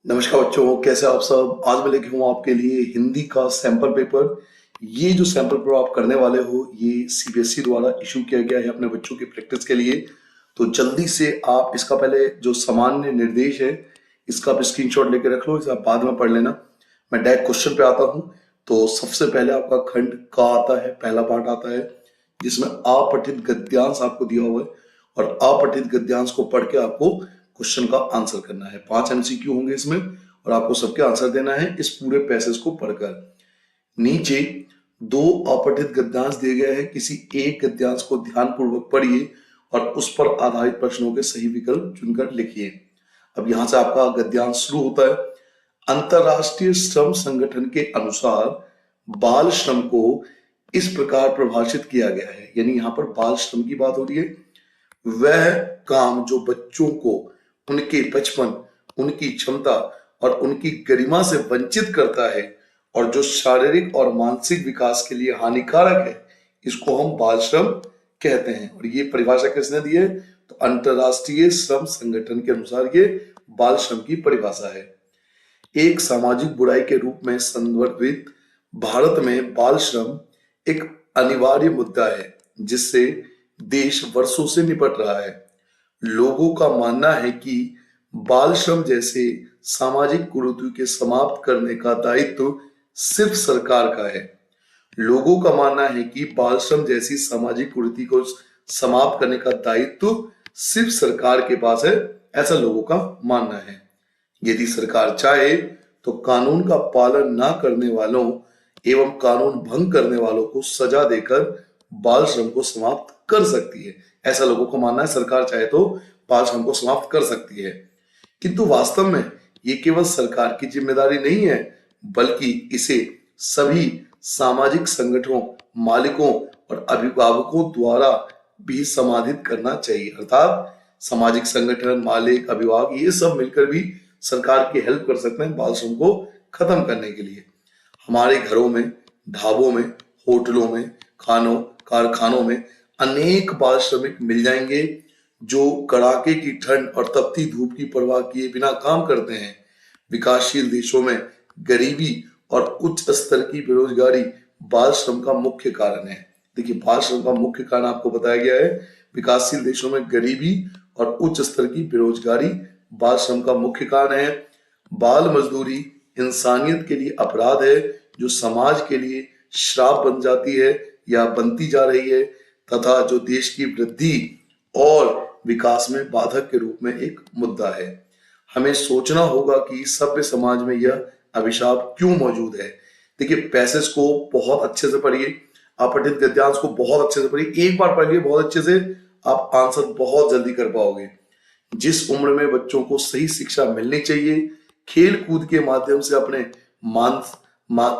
नमस्कार बच्चों, कैसे आप सब। आज मैं लेके हूँ आपके लिए हिंदी का सैंपल पेपर। ये जो सैंपल पेपर आप करने वाले हो ये सीबीएसई द्वारा इशू किया गया है अपने बच्चों की प्रैक्टिस के लिए। तो जल्दी से आप इसका पहले जो सामान्य निर्देश है इसका आप स्क्रीनशॉट लेके रख लो, इसे आप बाद में पढ़ लेना। मैं डायरेक्ट क्वेश्चन पे आता हूँ। तो सबसे पहले आपका खंड का आता है, पहला पार्ट आता है जिसमें अपठित गद्यांश आपको दिया हुआ है और अपठित गद्यांश को पढ़ के आपको क्वेश्चन का आंसर करना है। 5 एमसीक्यू होंगे इसमें और आपको सबके आंसर देना है इस पूरे पैसेज को पढ़कर। नीचे 2 अपठित गद्यांश दिए गए हैं, किसी एक गद्यांश को ध्यानपूर्वक पढ़िए और उस पर आधारित प्रश्नों के सही विकल्प चुनकर लिखिए। अब यहां से आपका गद्यांश शुरू होता है। अंतरराष्ट्रीय श्रम संगठन के अनुसार बाल श्रम को इस प्रकार परिभाषित किया गया है, यानी यहाँ पर बाल श्रम की बात हो रही है। वह काम जो बच्चों को उनके बचपन, उनकी क्षमता और उनकी गरिमा से वंचित करता है और जो शारीरिक और मानसिक विकास के लिए हानिकारक है, इसको हम बाल श्रम कहते हैं। और ये परिभाषा किसने दी है? तो अंतरराष्ट्रीय श्रम संगठन के अनुसार ये बाल श्रम की परिभाषा है। एक सामाजिक बुराई के रूप में संदर्भित भारत में बाल श्रम एक अनिवार्य मुद्दा है जिससे देश वर्षों से निपट रहा है। लोगों का मानना है कि बाल श्रम जैसे सामाजिक कुरीतियों के समाप्त करने का दायित्व सिर्फ सरकार का है। लोगों का मानना है कि बाल श्रम जैसी सामाजिक कुरीति को समाप्त करने का दायित्व सिर्फ सरकार के पास है, ऐसा लोगों का मानना है। यदि सरकार चाहे तो कानून का पालन न करने वालों एवं कानून भंग करने वालों को सजा देकर बाल श्रम को समाप्त कर सकती है, ऐसा लोगों को मानना है। सरकार चाहे तो बाल श्रम को समाप्त कर सकती है, किंतु वास्तव में ये केवल सरकार की जिम्मेदारी नहीं है, बल्कि इसे सभी सामाजिक संगठनों, मालिकों और अभिभावकों द्वारा भी समाधित करना चाहिए। अर्थात सामाजिक संगठन, मालिक, अभिभावक ये सब मिलकर भी सरकार की हेल्प कर सकते हैं बाल श्रम को खत्म करने के लिए। हमारे घरों में, ढाबों में, होटलों में, कारखानों में अनेक बाल श्रमिक मिल जाएंगे जो कड़ाके की ठंड और तपती धूप की परवाह किए बिना काम करते हैं। विकासशील देशों में गरीबी और उच्च स्तर की बेरोजगारी बाल श्रम का मुख्य कारण है। देखिए, बाल श्रम का मुख्य कारण आपको बताया गया है। विकासशील देशों में गरीबी और उच्च स्तर की बेरोजगारी बाल श्रम का मुख्य कारण है। बाल मजदूरी इंसानियत के लिए अपराध है जो समाज के लिए श्राप बन जाती है या बनती जा रही है, तथा जो देश की वृद्धि और विकास में बाधक के रूप में एक मुद्दा है। हमें सोचना होगा कि सभ्य समाज में यह अभिशाप क्यों मौजूद है। देखिए, पैसेज को बहुत अच्छे से पढ़िए, अपठित गद्यांश को बहुत अच्छे से पढ़िए। एक बार पढ़िए बहुत अच्छे से, आप आंसर बहुत जल्दी कर पाओगे। जिस उम्र में बच्चों को सही शिक्षा मिलनी चाहिए, खेल कूद के माध्यम से अपने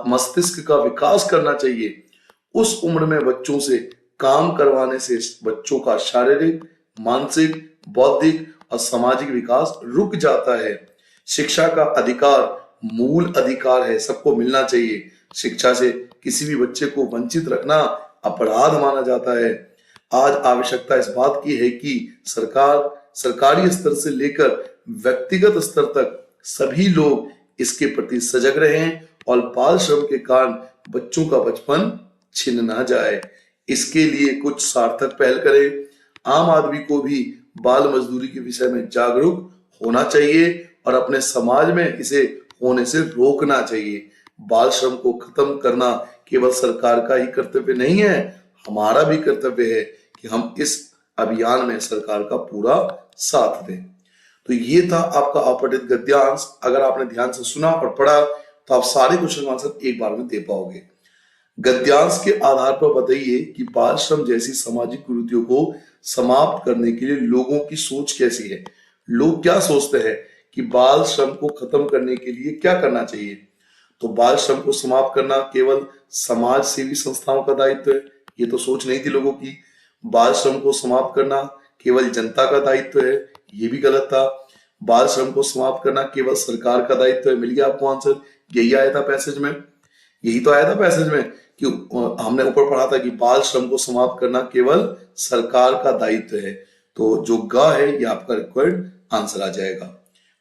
मस्तिष्क का विकास करना चाहिए, उस उम्र में बच्चों से काम करवाने से बच्चों का शारीरिक, मानसिक, बौद्धिक और सामाजिक विकास रुक जाता है। शिक्षा का अधिकार मूल अधिकार है, सबको मिलना चाहिए। शिक्षा से किसी भी बच्चे को वंचित रखना अपराध माना जाता है। आज आवश्यकता इस बात की है कि सरकारी स्तर से लेकर व्यक्तिगत स्तर तक सभी लोग इसके प्रति सजग रहें और बाल श्रम के कारण बच्चों का बचपन छिन ना जाए। इसके लिए कुछ सार्थक पहल करें। आम आदमी को भी बाल मजदूरी के विषय में जागरूक होना चाहिए और अपने समाज में इसे होने से रोकना चाहिए। बाल श्रम को खत्म करना केवल सरकार का ही कर्तव्य नहीं है, हमारा भी कर्तव्य है कि हम इस अभियान में सरकार का पूरा साथ दें। तो ये था आपका अपठित गद्यांश। अगर आपने ध्यान से सुना और पढ़ा तो आप सारे क्वेश्चन का आंसर एक बार में दे पाओगे। गद्यांश के आधार पर बताइए कि बाल श्रम जैसी सामाजिक कुरीतियों को समाप्त करने के लिए लोगों की सोच कैसी है। लोग क्या सोचते हैं कि बाल श्रम को खत्म करने के लिए क्या करना चाहिए। तो बाल श्रम को समाप्त करना केवल समाज सेवी संस्थाओं का दायित्व है, ये तो सोच नहीं थी लोगों की। बाल श्रम को समाप्त करना केवल जनता का दायित्व है, ये भी गलत था। बाल श्रम को समाप्त करना केवल सरकार का दायित्व है, मिल गया आपको आंसर। यही आया था पैसेज में, यही तो आया था पैसेज में कि हमने ऊपर पढ़ा था कि बाल श्रम को समाप्त करना केवल सरकार का दायित्व है। तो जो ग है ये आपका रिक्वायर्ड आंसर आ जाएगा।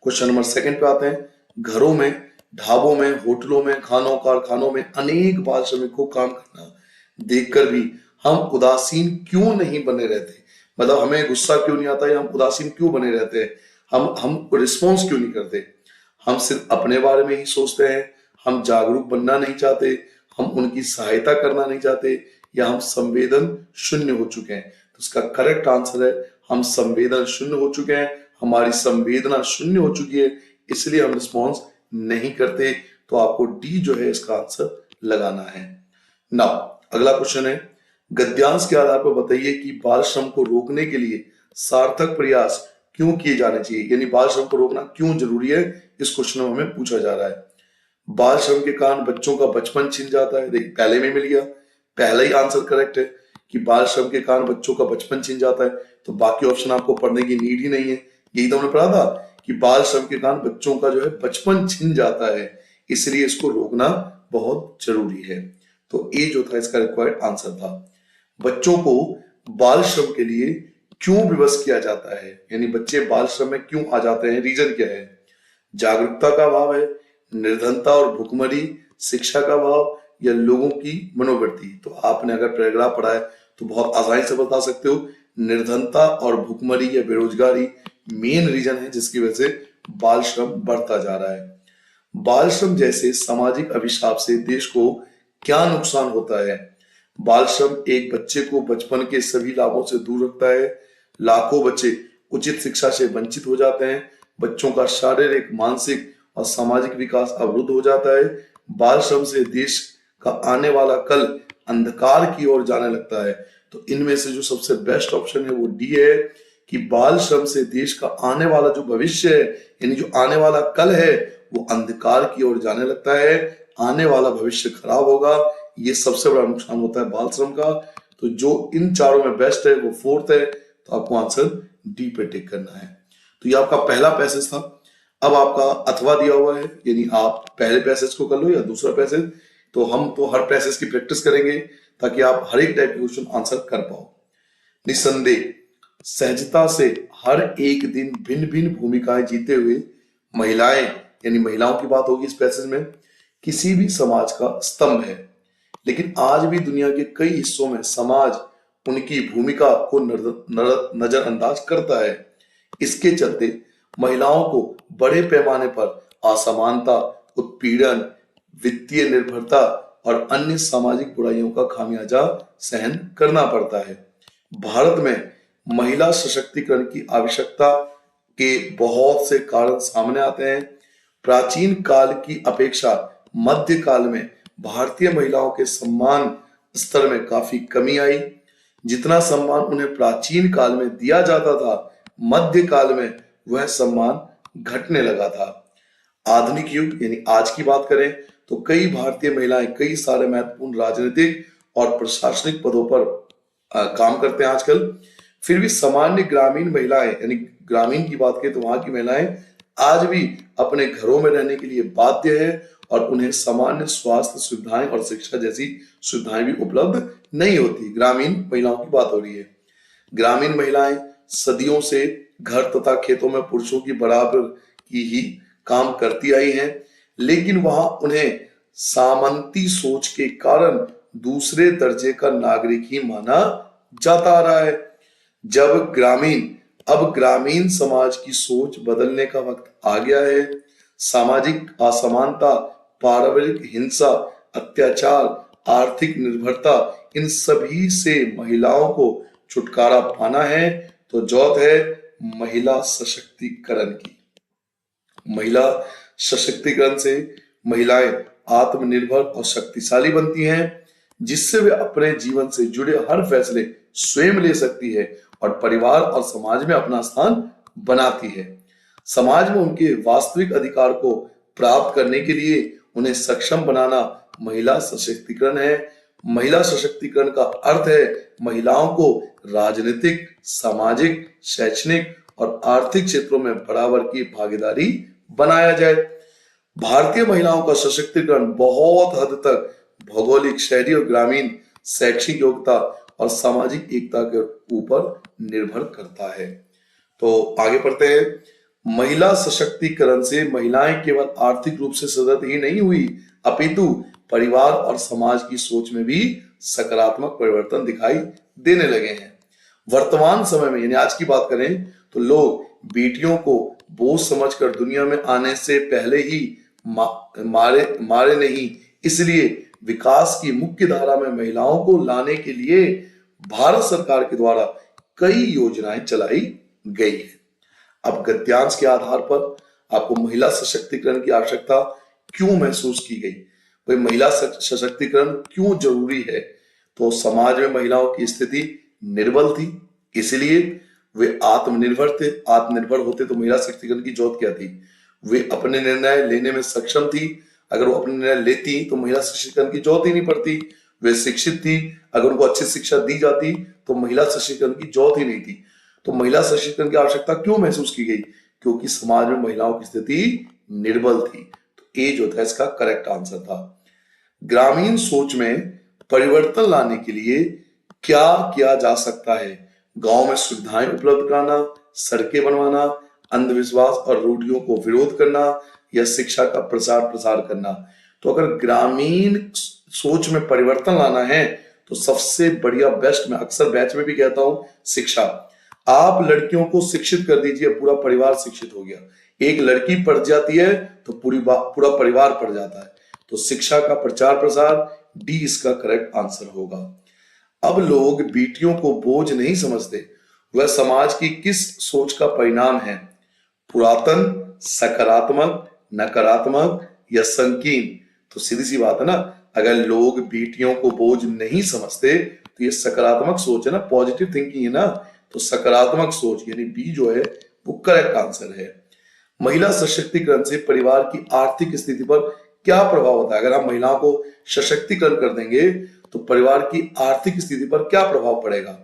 क्वेश्चन नंबर 2 पे आते हैं। घरों में, ढाबों में, होटलों में, खानों कारखानों में अनेक बाल श्रमिकों को काम करना देखकर भी हम उदासीन क्यों नहीं बने रहते? मतलब हमें गुस्सा क्यों नहीं आता या हम उदासीन क्यों बने रहते हैं? हम रिस्पॉन्स क्यों नहीं करते? हम सिर्फ अपने बारे में ही सोचते हैं, हम जागरूक बनना नहीं चाहते, हम उनकी सहायता करना नहीं चाहते, या हम संवेदन शून्य हो चुके हैं? तो इसका करेक्ट आंसर है हम संवेदन शून्य हो चुके हैं, हमारी संवेदना शून्य हो चुकी है, इसलिए हम रिस्पॉन्स नहीं करते। तो आपको डी जो है इसका आंसर लगाना है। नाउ अगला क्वेश्चन है, गद्यांश के आधार पर बताइए कि बाल श्रम को रोकने के लिए सार्थक प्रयास क्यों किए जाने चाहिए, यानी बाल श्रम को रोकना क्यों जरूरी है, इस क्वेश्चन में हमें पूछा जा रहा है। बाल श्रम के कारण बच्चों का बचपन छिन जाता है। देखिए पहले में मिल गया, पहला ही आंसर करेक्ट है कि बाल श्रम के कारण बच्चों का बचपन छिन जाता है, तो बाकी ऑप्शन आपको पढ़ने की नीड ही नहीं है। यही तो हमने पढ़ा था कि बाल श्रम के कारण बच्चों का जो है बचपन छिन जाता है, इसलिए इसको रोकना बहुत जरूरी है। तो ए जो था इसका रिक्वायर्ड आंसर था। बच्चों को बाल श्रम के लिए क्यों विवश किया जाता है, यानी बच्चे बाल श्रम में क्यों आ जाते हैं, रीजन क्या है? जागरूकता का अभाव है, निर्धनता और भुखमरी, शिक्षा का अभाव, या लोगों की मनोवृत्ति? तो आपने अगर पैराग्राफ पढ़ा है तो बहुत आसानी से बता सकते हो, निर्धनता और भुखमरी या बेरोजगारी मेन रीजन है जिसकी वजह से बाल श्रम बढ़ता जा रहा है। बाल श्रम जैसे सामाजिक अभिशाप से देश को क्या नुकसान होता है? बाल श्रम एक बच्चे को बचपन के सभी लाभों से दूर रखता है, लाखों बच्चे उचित शिक्षा से वंचित हो जाते हैं, बच्चों का शारीरिक, मानसिक और सामाजिक विकास अवरुद्ध हो जाता है, बाल श्रम से देश का आने वाला कल अंधकार की ओर जाने लगता है। तो इनमें से जो सबसे बेस्ट ऑप्शन है वो डी है कि बाल श्रम से देश का आने वाला जो भविष्य है, यानी जो आने वाला कल है, वो अंधकार की ओर जाने लगता है, आने वाला भविष्य खराब होगा। ये सबसे बड़ा नुकसान होता है बाल श्रम का। तो जो इन चारों में बेस्ट है वो फोर्थ है, तो आपको आंसर डी पे टिक करना है। तो ये आपका पहला पैसेज था। अब आपका अथवा दिया हुआ है, यानी आप पहले पैसेज को कर लो या दूसरा पैसेज। तो हम तो हर पैसेज की प्रैक्टिस करेंगे ताकि आप हर एक टाइप के क्वेश्चन आंसर कर पाओ। निसंदेह सहजता से हर एक दिन भिन्न भिन्न भूमिकाएं जीते हुए महिलाएं, यानी महिलाओं की बात होगी इस पैसेज में, किसी भी समाज का स्तंभ है। लेकिन आज भी दुनिया के कई हिस्सों में समाज उनकी भूमिका को नजरअंदाज करता है। इसके चलते महिलाओं को बड़े पैमाने पर असमानता, उत्पीड़न, वित्तीय निर्भरता और अन्य सामाजिक बुराइयों का खामियाजा सहन करना पड़ता है। भारत में महिला सशक्तिकरण की आवश्यकता के बहुत से कारण सामने आते हैं। प्राचीन काल की अपेक्षा मध्य काल में भारतीय महिलाओं के सम्मान स्तर में काफी कमी आई। जितना सम्मान उन्हें प्राचीन काल में दिया जाता था, मध्य काल में वह सम्मान घटने लगा था। आधुनिक युग यानी आज की बात करें तो कई भारतीय महिलाएं कई सारे महत्वपूर्ण राजनीतिक और प्रशासनिक पदों पर काम करते हैं आजकल। फिर भी सामान्य ग्रामीण महिलाएं, यानी ग्रामीण की बात करें तो वहां की महिलाएं आज भी अपने घरों में रहने के लिए बाध्य है और उन्हें सामान्य स्वास्थ्य सुविधाएं और शिक्षा जैसी सुविधाएं भी उपलब्ध नहीं होती। ग्रामीण महिलाओं की बात हो रही है। ग्रामीण महिलाएं सदियों से घर तथा खेतों में पुरुषों की बराबर की ही काम करती आई हैं, लेकिन वहां उन्हें सामंती सोच के कारण दूसरे दर्जे का नागरिक ही माना जाता आ रहा है। अब ग्रामीण समाज की सोच बदलने का वक्त आ गया है। सामाजिक असमानता, पारिवारिक हिंसा, अत्याचार, आर्थिक निर्भरता, इन सभी से महिलाओं को छुटकारा पाना है। तो जरूरत है महिला सशक्तिकरण की। महिला सशक्तिकरण से महिलाएं आत्मनिर्भर और शक्तिशाली बनती हैं, जिससे वे अपने जीवन से जुड़े हर फैसले स्वयं ले सकती है और परिवार और समाज में अपना स्थान बनाती है। समाज में उनके वास्तविक अधिकार को प्राप्त करने के लिए उन्हें सक्षम बनाना महिला सशक्तिकरण है। महिला सशक्तिकरण का अर्थ है महिलाओं को राजनीतिक, सामाजिक, शैक्षणिक और आर्थिक क्षेत्रों में बराबर की भागीदारी बनाया जाए। भारतीय महिलाओं का सशक्तिकरण बहुत हद तक भौगोलिक, शहरी और ग्रामीण शैक्षिक योग्यता और सामाजिक एकता के ऊपर निर्भर करता है। तो आगे पढ़ते हैं। महिला सशक्तिकरण से महिलाएं केवल आर्थिक रूप से सशक्त ही नहीं हुई, अपितु परिवार और समाज की सोच में भी सकारात्मक परिवर्तन दिखाई देने लगे हैं। वर्तमान समय में यानी आज की बात करें तो लोग बेटियों को बोझ समझकर दुनिया में आने से पहले ही मारे नहीं, इसलिए विकास की मुख्य धारा में महिलाओं को लाने के लिए भारत सरकार के द्वारा कई योजनाएं चलाई गई है। अब गद्यांश के आधार पर आपको महिला सशक्तिकरण की आवश्यकता क्यों महसूस की गई, भाई महिला सशक्तिकरण क्यों जरूरी है? तो समाज में महिलाओं की स्थिति निर्बल थी, इसलिए वे आत्मनिर्भर थे। आत्मनिर्भर होते तो महिला सशक्तिकरण की जरूरत क्या थी? वे अपने निर्णय लेने में सक्षम थी, अगर वो अपने निर्णय लेती तो महिला सशक्तिकरण की जरूरत ही नहीं पड़ती। वे शिक्षित थी, अगर उनको अच्छी शिक्षा दी जाती तो महिला सशक्तिकरण की जरूरत ही नहीं थी। तो महिला सशक्तिकरण की आवश्यकता क्यों महसूस की गई? क्योंकि समाज में महिलाओं की स्थिति निर्बल थी। तो ए जो था इसका करेक्ट आंसर था। ग्रामीण सोच में परिवर्तन लाने के लिए क्या किया जा सकता है? गांव में सुविधाएं उपलब्ध कराना, सड़कें बनवाना, अंधविश्वास और रूढ़ियों को विरोध करना या शिक्षा का प्रसार प्रसार करना। तो अगर ग्रामीण सोच में परिवर्तन लाना है तो सबसे बढ़िया बेस्ट, मैं अक्सर बैच में भी कहता हूं, शिक्षा। आप लड़कियों को शिक्षित कर दीजिए, पूरा परिवार शिक्षित हो गया। एक लड़की पढ़ जाती है तो पूरा परिवार पढ़ जाता है। तो शिक्षा का प्रचार प्रसार, डी इसका करेक्ट आंसर होगा। अब लोग बेटियों को बोझ नहीं समझते, वह समाज की किस सोच का परिणाम है? पुरातन, सकारात्मक, नकारात्मक या संकीर्ण? तो सीधी सी बात है ना, अगर लोग बेटियों को बोझ नहीं समझते तो ये सकारात्मक सोच है ना, पॉजिटिव थिंकिंग है ना। तो सकारात्मक सोच यानी बी जो है वो करेक्ट आंसर है। महिला सशक्तिकरण से परिवार की आर्थिक स्थिति पर क्या प्रभाव होता है? अगर हम महिलाओं को सशक्तिकरण कर देंगे तो परिवार की आर्थिक स्थिति पर क्या प्रभाव पड़ेगा?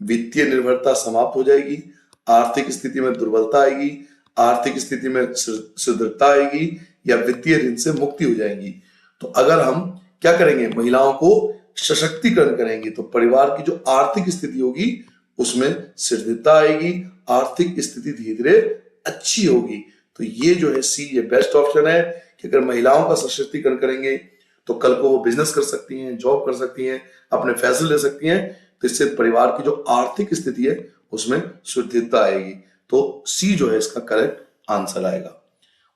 वित्तीय निर्भरता समाप्त हो जाएगी, आर्थिक स्थिति में दुर्बलता आएगी, आर्थिक स्थिति में सुदृढ़ता आएगी या वित्तीय ऋण से मुक्ति हो जाएगी। तो अगर हम क्या करेंगे, महिलाओं को सशक्तिकरण करेंगे तो परिवार की जो आर्थिक स्थिति होगी उसमें सुदृढ़ता आएगी, आर्थिक स्थिति धीरे धीरे अच्छी होगी। तो ये जो है सी, ये बेस्ट ऑप्शन है कि अगर महिलाओं का सशक्तिकरण करेंगे तो कल को वो बिजनेस कर सकती हैं, जॉब कर सकती हैं, अपने फैसले ले सकती हैं। तो इससे परिवार की जो आर्थिक स्थिति है उसमें सुदृढ़ता आएगी। तो सी जो है इसका करेक्ट आंसर आएगा।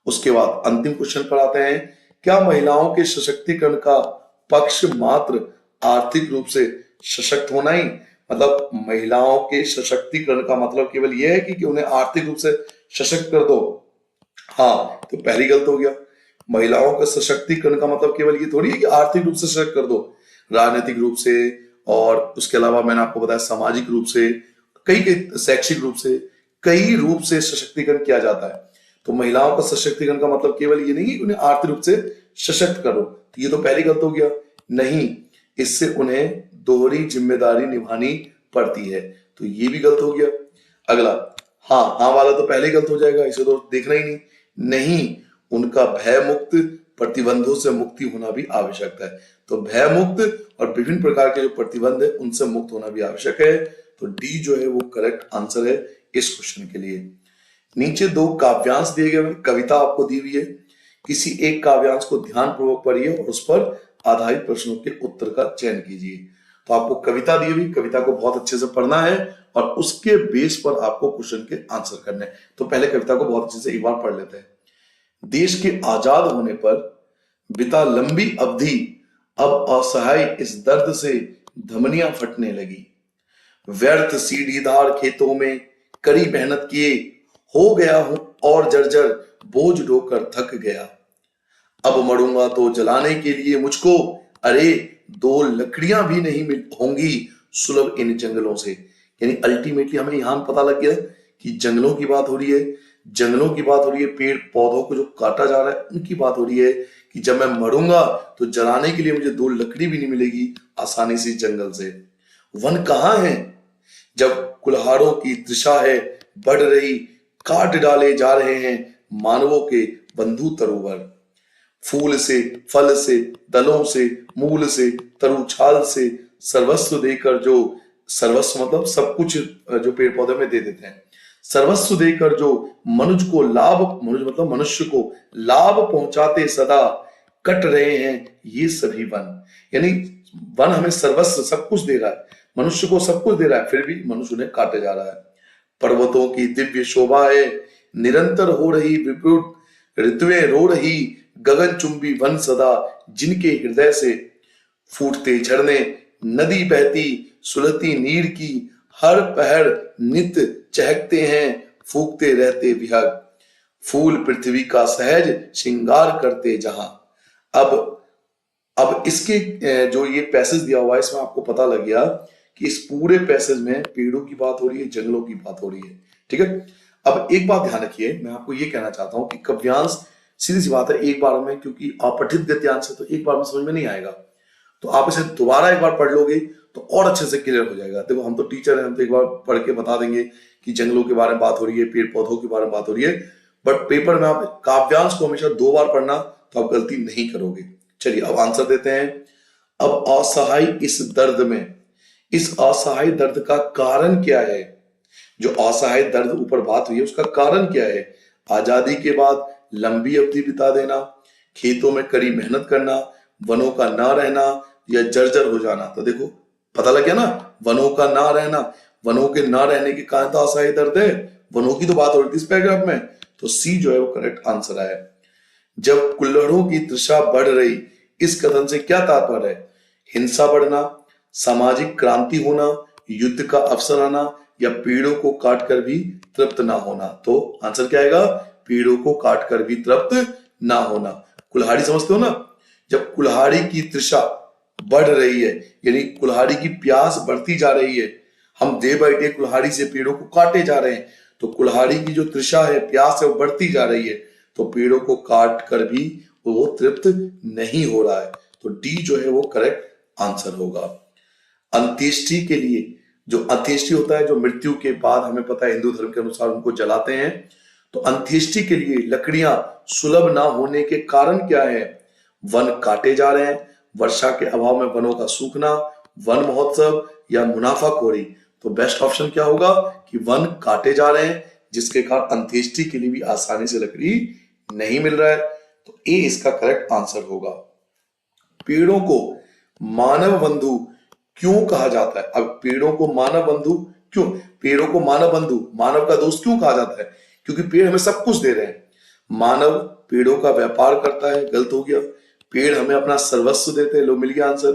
उसके बाद अंतिम क्वेश्चन पर आते हैं, क्या महिलाओं के सशक्तिकरण का पक्ष मात्र आर्थिक रूप से सशक्त होना ही, मतलब महिलाओं के सशक्तिकरण का मतलब केवल यह है कि उन्हें आर्थिक रूप से सशक्त कर दो? हाँ, तो पहली गलत हो गया। महिलाओं का सशक्तिकरण का मतलब केवल ये थोड़ी है कि आर्थिक रूप से सशक्त कर दो, राजनीतिक रूप से और उसके अलावा मैंने आपको बताया सामाजिक रूप से, कई शैक्षिक रूप से, कई रूप से सशक्तिकरण किया जाता है। तो महिलाओं का सशक्तिकरण का मतलब केवल ये नहीं कि उन्हें आर्थिक रूप से सशक्त करो, तो ये तो पहली गलत हो गया। नहीं, इससे उन्हें दोहरी जिम्मेदारी निभानी पड़ती है, तो ये भी गलत हो गया। अगला, हाँ हाँ वाला तो पहले गलत हो जाएगा, इसे तो देखना ही नहीं। नहीं, उनका भय मुक्त, प्रतिबंधों से मुक्ति होना भी आवश्यक है। तो भय मुक्त और विभिन्न प्रकार के जो प्रतिबंध है उनसे मुक्त होना भी आवश्यक है। तो डी जो है वो करेक्ट आंसर है इस क्वेश्चन के लिए। नीचे दो काव्यांश दिए गए, कविता आपको दी हुई है, किसी एक काव्यांश को ध्यानपूर्वक पढ़िए और उस पर आधारित प्रश्नों के उत्तर का चयन कीजिए। तो आपको कविता दी हुई, कविता को बहुत अच्छे से पढ़ना है और उसके बेस पर आपको क्वेश्चन के आंसर करने हैं। तो पहले कविता को बहुत अच्छे से एक बार पढ़ लेते हैं। देश के आजाद होने पर बिता लंबी अवधि, अब असहाय इस दर्द से धमनियां फटने लगी। व्यर्थ सीढ़ीदार खेतों में कड़ी मेहनत किए हो गया हूं और जर्जर, बोझ ढोकर थक गया। अब मरूंगा तो जलाने के लिए मुझको, अरे दो लकड़ियां भी नहीं मिल होंगी सुलभ इन जंगलों से। यानी अल्टीमेटली हमें यहां पता लग गया कि जंगलों की बात हो रही है, जंगलों की बात हो रही है, पेड़ पौधों को जो काटा जा रहा है उनकी बात हो रही है कि जब मैं मरूंगा तो जलाने के लिए मुझे दो लकड़ी भी नहीं मिलेगी आसानी से जंगल से। वन कहाँ है जब कुल्हाड़ों की दिशा है बढ़ रही, काट डाले जा रहे हैं मानवों के बंधु तरोवर। फूल से, फल से, दलों से, मूल से, तरु छाल से सर्वस्व देकर, जो सर्वस्व मतलब सब कुछ जो पेड़ पौधे में दे देते हैं, सर्वस्व देकर जो मनुष्य को लाभ, मनुष्य मतलब मनुष्य को लाभ पहुंचाते सदा कट रहे हैं ये सभी वन। यानी वन हमें सर्वस्व सब कुछ दे रहा है, मनुष्य को सब कुछ दे रहा है, फिर भी मनुष्य उन्हें काटे जा रहा है। पर्वतों की दिव्य शोभा है, निरंतर हो रही विपुल ऋतुएं रो रही, गगन चुंबी वन सदा जिनके हृदय से फूटते झरने, नदी बहती सुलहती नीर की, हर पहर नित चहकते हैं फूकते रहते विहग, फूल पृथ्वी का सहज श्रृंगार करते जहां। अब इसके जो ये पैसेज दिया हुआ है इसमें आपको पता लग गया कि इस पूरे पैसेज में पेड़ों की बात हो रही है, जंगलों की बात हो रही है, ठीक है। अब एक बात ध्यान रखिए, मैं आपको ये कहना चाहता हूं कि काव्यांश सीधी सी बात है, एक बार में, क्योंकि अपठित गद्यांश है तो एक बार में समझ में नहीं आएगा, तो आप इसे दोबारा एक बार पढ़ लोगे तो और अच्छे से क्लियर हो जाएगा। देखो हम तो टीचर हैं, हम तो एक बार पढ़ के बता देंगे कि जंगलों के बारे में बात हो रही है, पेड़ पौधों के बारे में बात हो रही है, बट पेपर में आप काव्यांश को हमेशा 2 बार पढ़ना तो आप गलती नहीं करोगे। चलिए अब आंसर देते हैं। अब असहाय इस दर्द में, इस असहाय दर्द का कारण क्या है? जो असहाय दर्द ऊपर बात हुई है उसका कारण क्या है? आजादी के बाद लंबी अवधि बिता देना, खेतों में कड़ी मेहनत करना, वनों का ना रहना या जर्जर हो जाना। तो देखो पता लग गया ना, वनों का ना रहना, वनों के ना रहने के कारण तो असहाय दर्द है, वनों की तो बात हो रही थी इस पैराग्राफ में, तो सी जो है वो करेक्ट आंसर है। जब कुल्हड़ों की तृषा बढ़ रही, इस कथन से क्या तात्पर्य है? हिंसा बढ़ना, सामाजिक क्रांति होना, युद्ध का अवसर आना या पेड़ों को काटकर भी तृप्त ना होना। तो आंसर क्या आएगा? पेड़ों को काटकर भी तृप्त ना होना। कुल्हाड़ी समझते हो ना, जब कुल्हाड़ी की तृषा बढ़ रही है यानी कुल्हाड़ी की प्यास बढ़ती जा रही है, हम डे बाय डे कुल्हाड़ी से पेड़ों को काटे जा रहे हैं, तो कुल्हाड़ी की जो तृषा है, प्यास है, वो बढ़ती जा रही है, तो पेड़ों को काट कर भी वो तृप्त नहीं हो रहा है। तो डी जो है वो करेक्ट आंसर होगा। अंत्येष्टि के लिए, जो अंत्येष्टि होता है, जो मृत्यु के बाद हमें पता है हिंदू धर्म के अनुसार उनको जलाते हैं, तो अंत्येष्टि के लिए लकड़ियां सुलभ ना होने के कारण क्या है? वन काटे जा रहे हैं, वर्षा के अभाव में वनों का सूखना, वन महोत्सव या मुनाफाखोरी। तो बेस्ट ऑप्शन क्या होगा कि वन काटे जा रहे हैं, जिसके कारण अंत्येष्टि के लिए भी आसानी से लकड़ी नहीं मिल रहा है, तो ए इसका करेक्ट आंसर होगा। पेड़ों को मानव बंधु क्यों कहा जाता है? अब पेड़ों को मानव बंधु क्यों, पेड़ों को मानव बंधु, मानव का दोस्त क्यों कहा जाता है? क्योंकि पेड़ हमें सब कुछ दे रहे हैं। मानव पेड़ों का व्यापार करता है, गलत हो गया। पेड़ हमें अपना सर्वस्व देते हैं, लो मिल गया आंसर,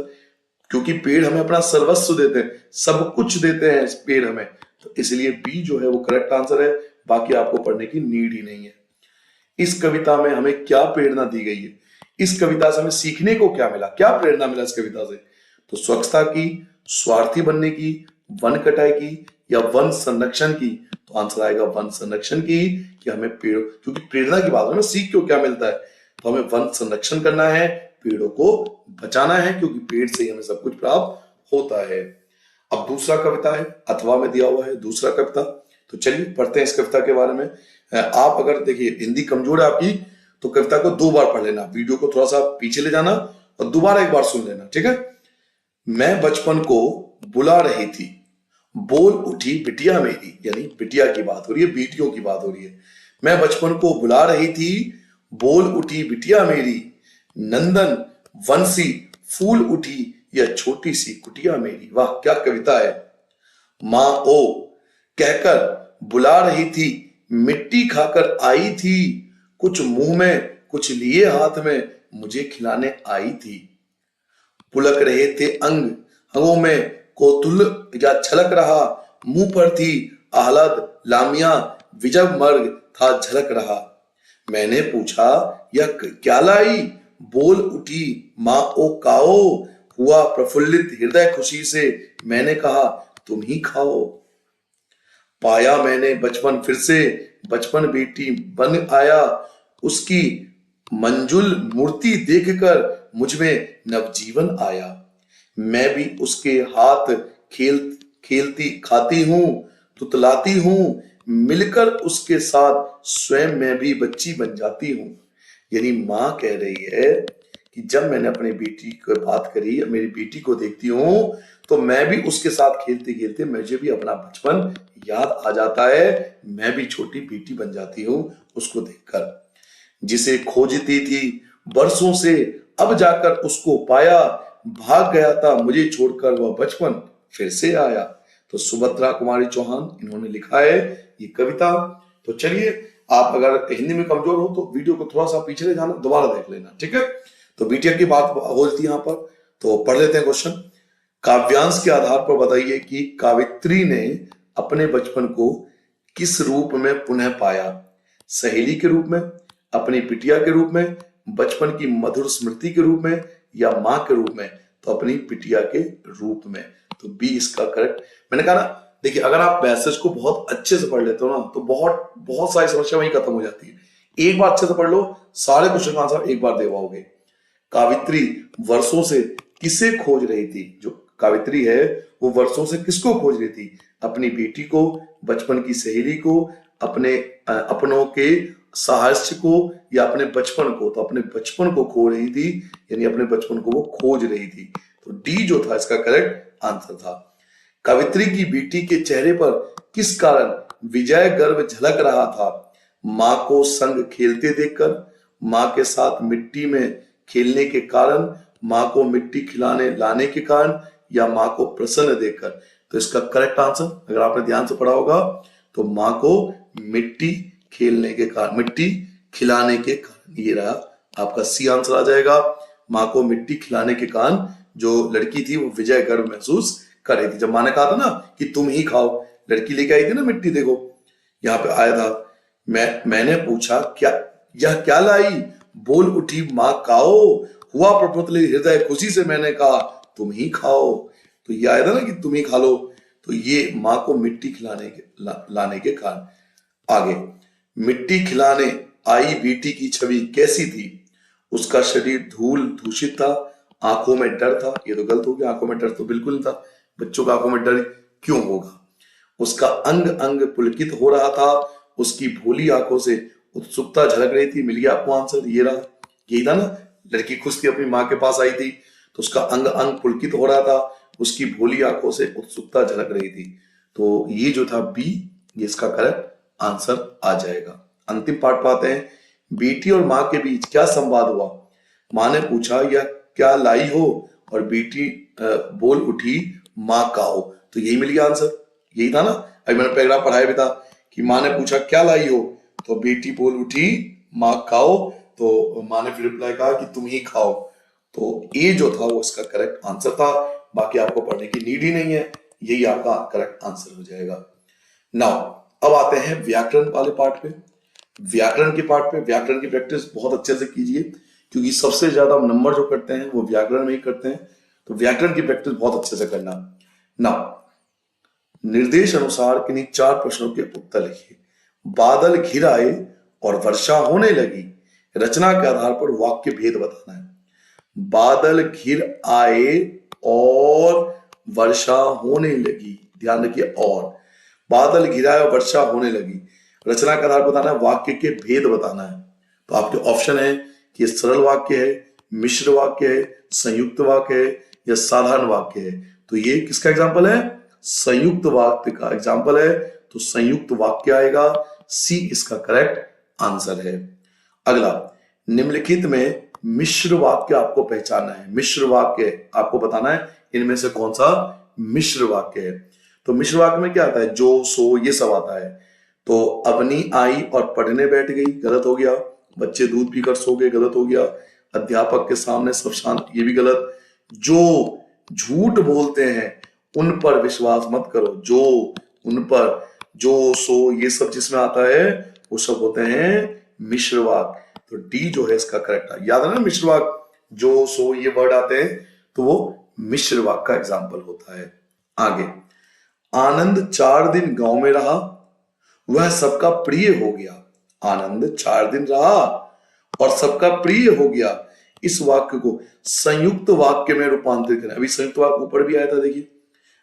क्योंकि पेड़ हमें अपना सर्वस्व देते हैं, सब कुछ देते हैं पेड़ हमें, तो इसलिए बी जो है वो करेक्ट आंसर है। बाकी आपको पढ़ने की नीड ही नहीं है। इस कविता में हमें क्या प्रेरणा दी गई है? इस कविता से हमें सीखने को क्या मिला, क्या प्रेरणा मिला इस कविता से? तो स्वच्छता की, स्वार्थी बनने की, वन कटाई की या वन संरक्षण की। तो आंसर आएगा वन संरक्षण की, कि हमें पेड़, क्योंकि प्रेरणा की बात है ना, सीख क्यों क्या मिलता है, तो हमें वन संरक्षण करना है, पेड़ों को बचाना है, क्योंकि पेड़ से ही हमें सब कुछ प्राप्त होता है। अब दूसरा कविता है, अथवा में दिया हुआ है दूसरा कविता, तो चलिए पढ़ते हैं इस कविता के बारे में। आप अगर देखिए हिंदी कमजोर है आपकी, तो कविता को 2 बार पढ़ लेना, वीडियो को थोड़ा सा पीछे ले जाना और दोबारा एक बार सुन लेना, ठीक है। मैं बचपन को बुला रही थी, बोल उठी बिटिया मेरी, यानी बिटिया की बात हो रही है, बेटियों की बात हो रही है। मैं बचपन को बुला रही थी, बोल उठी बिटिया मेरी, नंदन वंशी फूल उठी यह छोटी सी कुटिया मेरी। वाह क्या कविता है। माँ ओ कहकर बुला रही थी, मिट्टी खाकर आई थी, कुछ मुंह में कुछ लिए हाथ में मुझे खिलाने आई थी। पुलक रहे थे अंग, अंगों में कौतूहल या छलक रहा, मुंह पर थी आह्लाद लामिया, विजय मर्ग था झलक रहा। मैंने पूछा यह क्या लाई, बोल उठी माँ ओ काओ, हुआ प्रफुल्लित हृदय खुशी से, मैंने कहा तुम ही खाओ। पाया मैंने बचपन फिर से, बचपन बेटी बन आया, उसकी मंजुल मूर्ति देखकर मुझमें नवजीवन आया। मैं भी उसके हाथ खेलती खाती हूँ, तुतलाती हूँ, मिलकर उसके साथ स्वयं मैं भी बच्ची बन जाती हूँ। यानी माँ कह रही है कि जब मैंने अपनी बेटी की बात करी, मेरी बेटी को देखती हूं तो मैं भी उसके साथ खेलते खेलते मुझे भी अपना बचपन याद आ जाता है, मैं भी छोटी बेटी बन जाती हूँ उसको देखकर। जिसे खोजती थी बरसों से, अब जाकर उसको पाया, भाग गया था मुझे छोड़कर वह बचपन फिर से आया। तो सुभद्रा कुमारी चौहान इन्होंने लिखा है ये कविता। तो चलिए, आप अगर हिंदी में कमजोर हो तो वीडियो को थोड़ा सा पीछे ले जाना, दोबारा देख लेना, ठीक है। तो बीटीएक की बात होती है यहाँ पर, तो पढ़ लेते हैं क्वेश्चन। काव्यांश के आधार पर बताइए कि कावित्री ने अपने बचपन को किस रूप में पुनः पाया? सहेली के रूप में, अपनी बिटिया के रूप में, बचपन की मधुर स्मृति के रूप में, या मां के रूप में? तो अपनी बिटिया के रूप में। तो बी इसका करेक्ट। मैंने कहा ना, देखिए अगर आप पैसेज को बहुत अच्छे से पढ़ लेते हो ना तो बहुत बहुत सारी समस्या वहीं खत्म हो जाती है। एक बार अच्छे से पढ़ लो, सारे क्वेश्चन का आंसर एक बार दे पाओगे। कावित्री वर्षों से किसे खोज रही थी? जो कावित्री है वो वर्षों से किसको खोज रही थी? अपनी बेटी को, बचपन की सहेली को, अपने अपनों के साहस्य को, या अपने बचपन को? तो अपने बचपन को खो रही थी, यानी अपने बचपन को वो खोज रही थी। तो डी जो था इसका करेक्ट आंसर था। कवित्री की बेटी के चेहरे पर किस कारण विजय गर्व झलक रहा था? मां को संग खेलते देखकर, मां के साथ मिट्टी में खेलने के कारण, मां को मिट्टी खिलाने लाने के कारण, या मां को प्रसन्न देखकर? तो इसका करेक्ट आंसर अगर आपने ध्यान से पढ़ा होगा तो मां को मिट्टी खेलने के कारण, मिट्टी खिलाने के कारण, ये रहा आपका सी आंसर आ जाएगा। मां को मिट्टी खिलाने के कारण जो लड़की थी वो विजय गर्व महसूस कर रही थी। जब मां ने कहा था ना कि तुम ही खाओ, लड़की लेके आई थी ना मिट्टी, देखो यहाँ पे आया था, मैंने पूछा क्या, यह क्या लाई? बोल उठी मां काओ, हुआ प्रफुल्लित हृदय खुशी से मैंने कहा तुम ही खाओ। तो ये आया था ना कि तुम ही खा लो। तो ये मां को मिट्टी खिलाने के लाने के कारण। आगे, मिट्टी खिलाने आई बेटी की छवि कैसी थी? उसका शरीर धूल दूषित था, आंखों में डर था। ये तो गलत हो गया, आंखों में डर तो बिल्कुल नहीं था, बच्चों का आंखों में डर क्यों होगा? उसका अंग अंग पुलकित हो रहा था, उसकी भोली आंखों से उत्सुकता झलक रही थी। मिल गया आपको आंसर, ये रहा, यही था ना, लड़की खुश थी, अपनी मां के पास आई थी, तो उसका अंग अंग पुलकित हो रहा था, उसकी भोली आंखों से उत्सुकता झलक रही थी। तो ये जो था बी, ये इसका करेक्ट आंसर आ जाएगा। अंतिम पार्ट पाते हैं। बेटी और मां के बीच क्या संवाद हुआ? मां ने पूछा यह क्या लाई हो, और बेटी बोल उठी मां काओ। तो यही मिल गया आंसर, यही था ना। अभी मैंने पैराग्राफ पढ़ाया भी था कि मां ने पूछा क्या लाई हो, तो बेटी बोल उठी मां खाओ, तो मां ने फिर रिप्लाई कहा कि तुम ही खाओ। तो ए जो था वो इसका करेक्ट आंसर था। बाकी आपको पढ़ने की नीड ही नहीं है, यही आपका करेक्ट आंसर हो जाएगा। नाउ अब आते हैं व्याकरण वाले पार्ट पे। व्याकरण के पार्ट पे व्याकरण की प्रैक्टिस बहुत अच्छे से कीजिए, क्योंकि सबसे ज्यादा नंबर जो करते हैं वो व्याकरण में ही करते हैं। तो व्याकरण की प्रैक्टिस बहुत अच्छे से करना। नाउ निर्देश अनुसार किन्हीं 4 प्रश्नों के उत्तर लिखिए। बादल घिर आए और वर्षा होने लगी, रचना के आधार पर वाक्य भेद बताना है। बादल घिर आए और वर्षा होने लगी, ध्यान रखिए, और बादल घिर आए और वर्षा होने लगी, रचना के आधार पर बताना है, वाक्य के भेद बताना है। तो आपके ऑप्शन है कि ये सरल वाक्य है, मिश्र वाक्य है, संयुक्त वाक्य है, या साधारण वाक्य है। तो ये किसका एग्जाम्पल है? संयुक्त वाक्य का एग्जाम्पल है, तो संयुक्त वाक्य आएगा, सी इसका करेक्ट आंसर है। अगला, निम्नलिखित में मिश्र वाक्य आपको पहचानना है। मिश्र वाक्य आपको बताना है इनमें से कौन सा मिश्र वाक्य है। तो मिश्र वाक्य में क्या आता है? जो, सो, ये सब आता है। तो अवनी आई और पढ़ने बैठ गई, गलत हो गया। बच्चे दूध पीकर सो गए, गलत हो गया। अध्यापक के सामने सब शांत, ये भी गलत। जो झूठ बोलते हैं उन पर विश्वास मत करो, जो, उन पर, जो, सो, ये सब जिसमें आता है वो सब होते हैं मिश्र वाक्य। तो डी जो है इसका करेक्ट है। याद है ना, मिश्र वाक्य जो, सो, ये वर्ड आते हैं तो वो मिश्र वाक्य का एग्जाम्पल होता है। आगे, आनंद 4 दिन गांव में रहा, वह सबका प्रिय हो गया। आनंद 4 दिन रहा और सबका प्रिय हो गया। इस वाक्य को संयुक्त वाक्य में रूपांतरित करें। अभी संयुक्त वाक्य ऊपर भी आया था, देखिए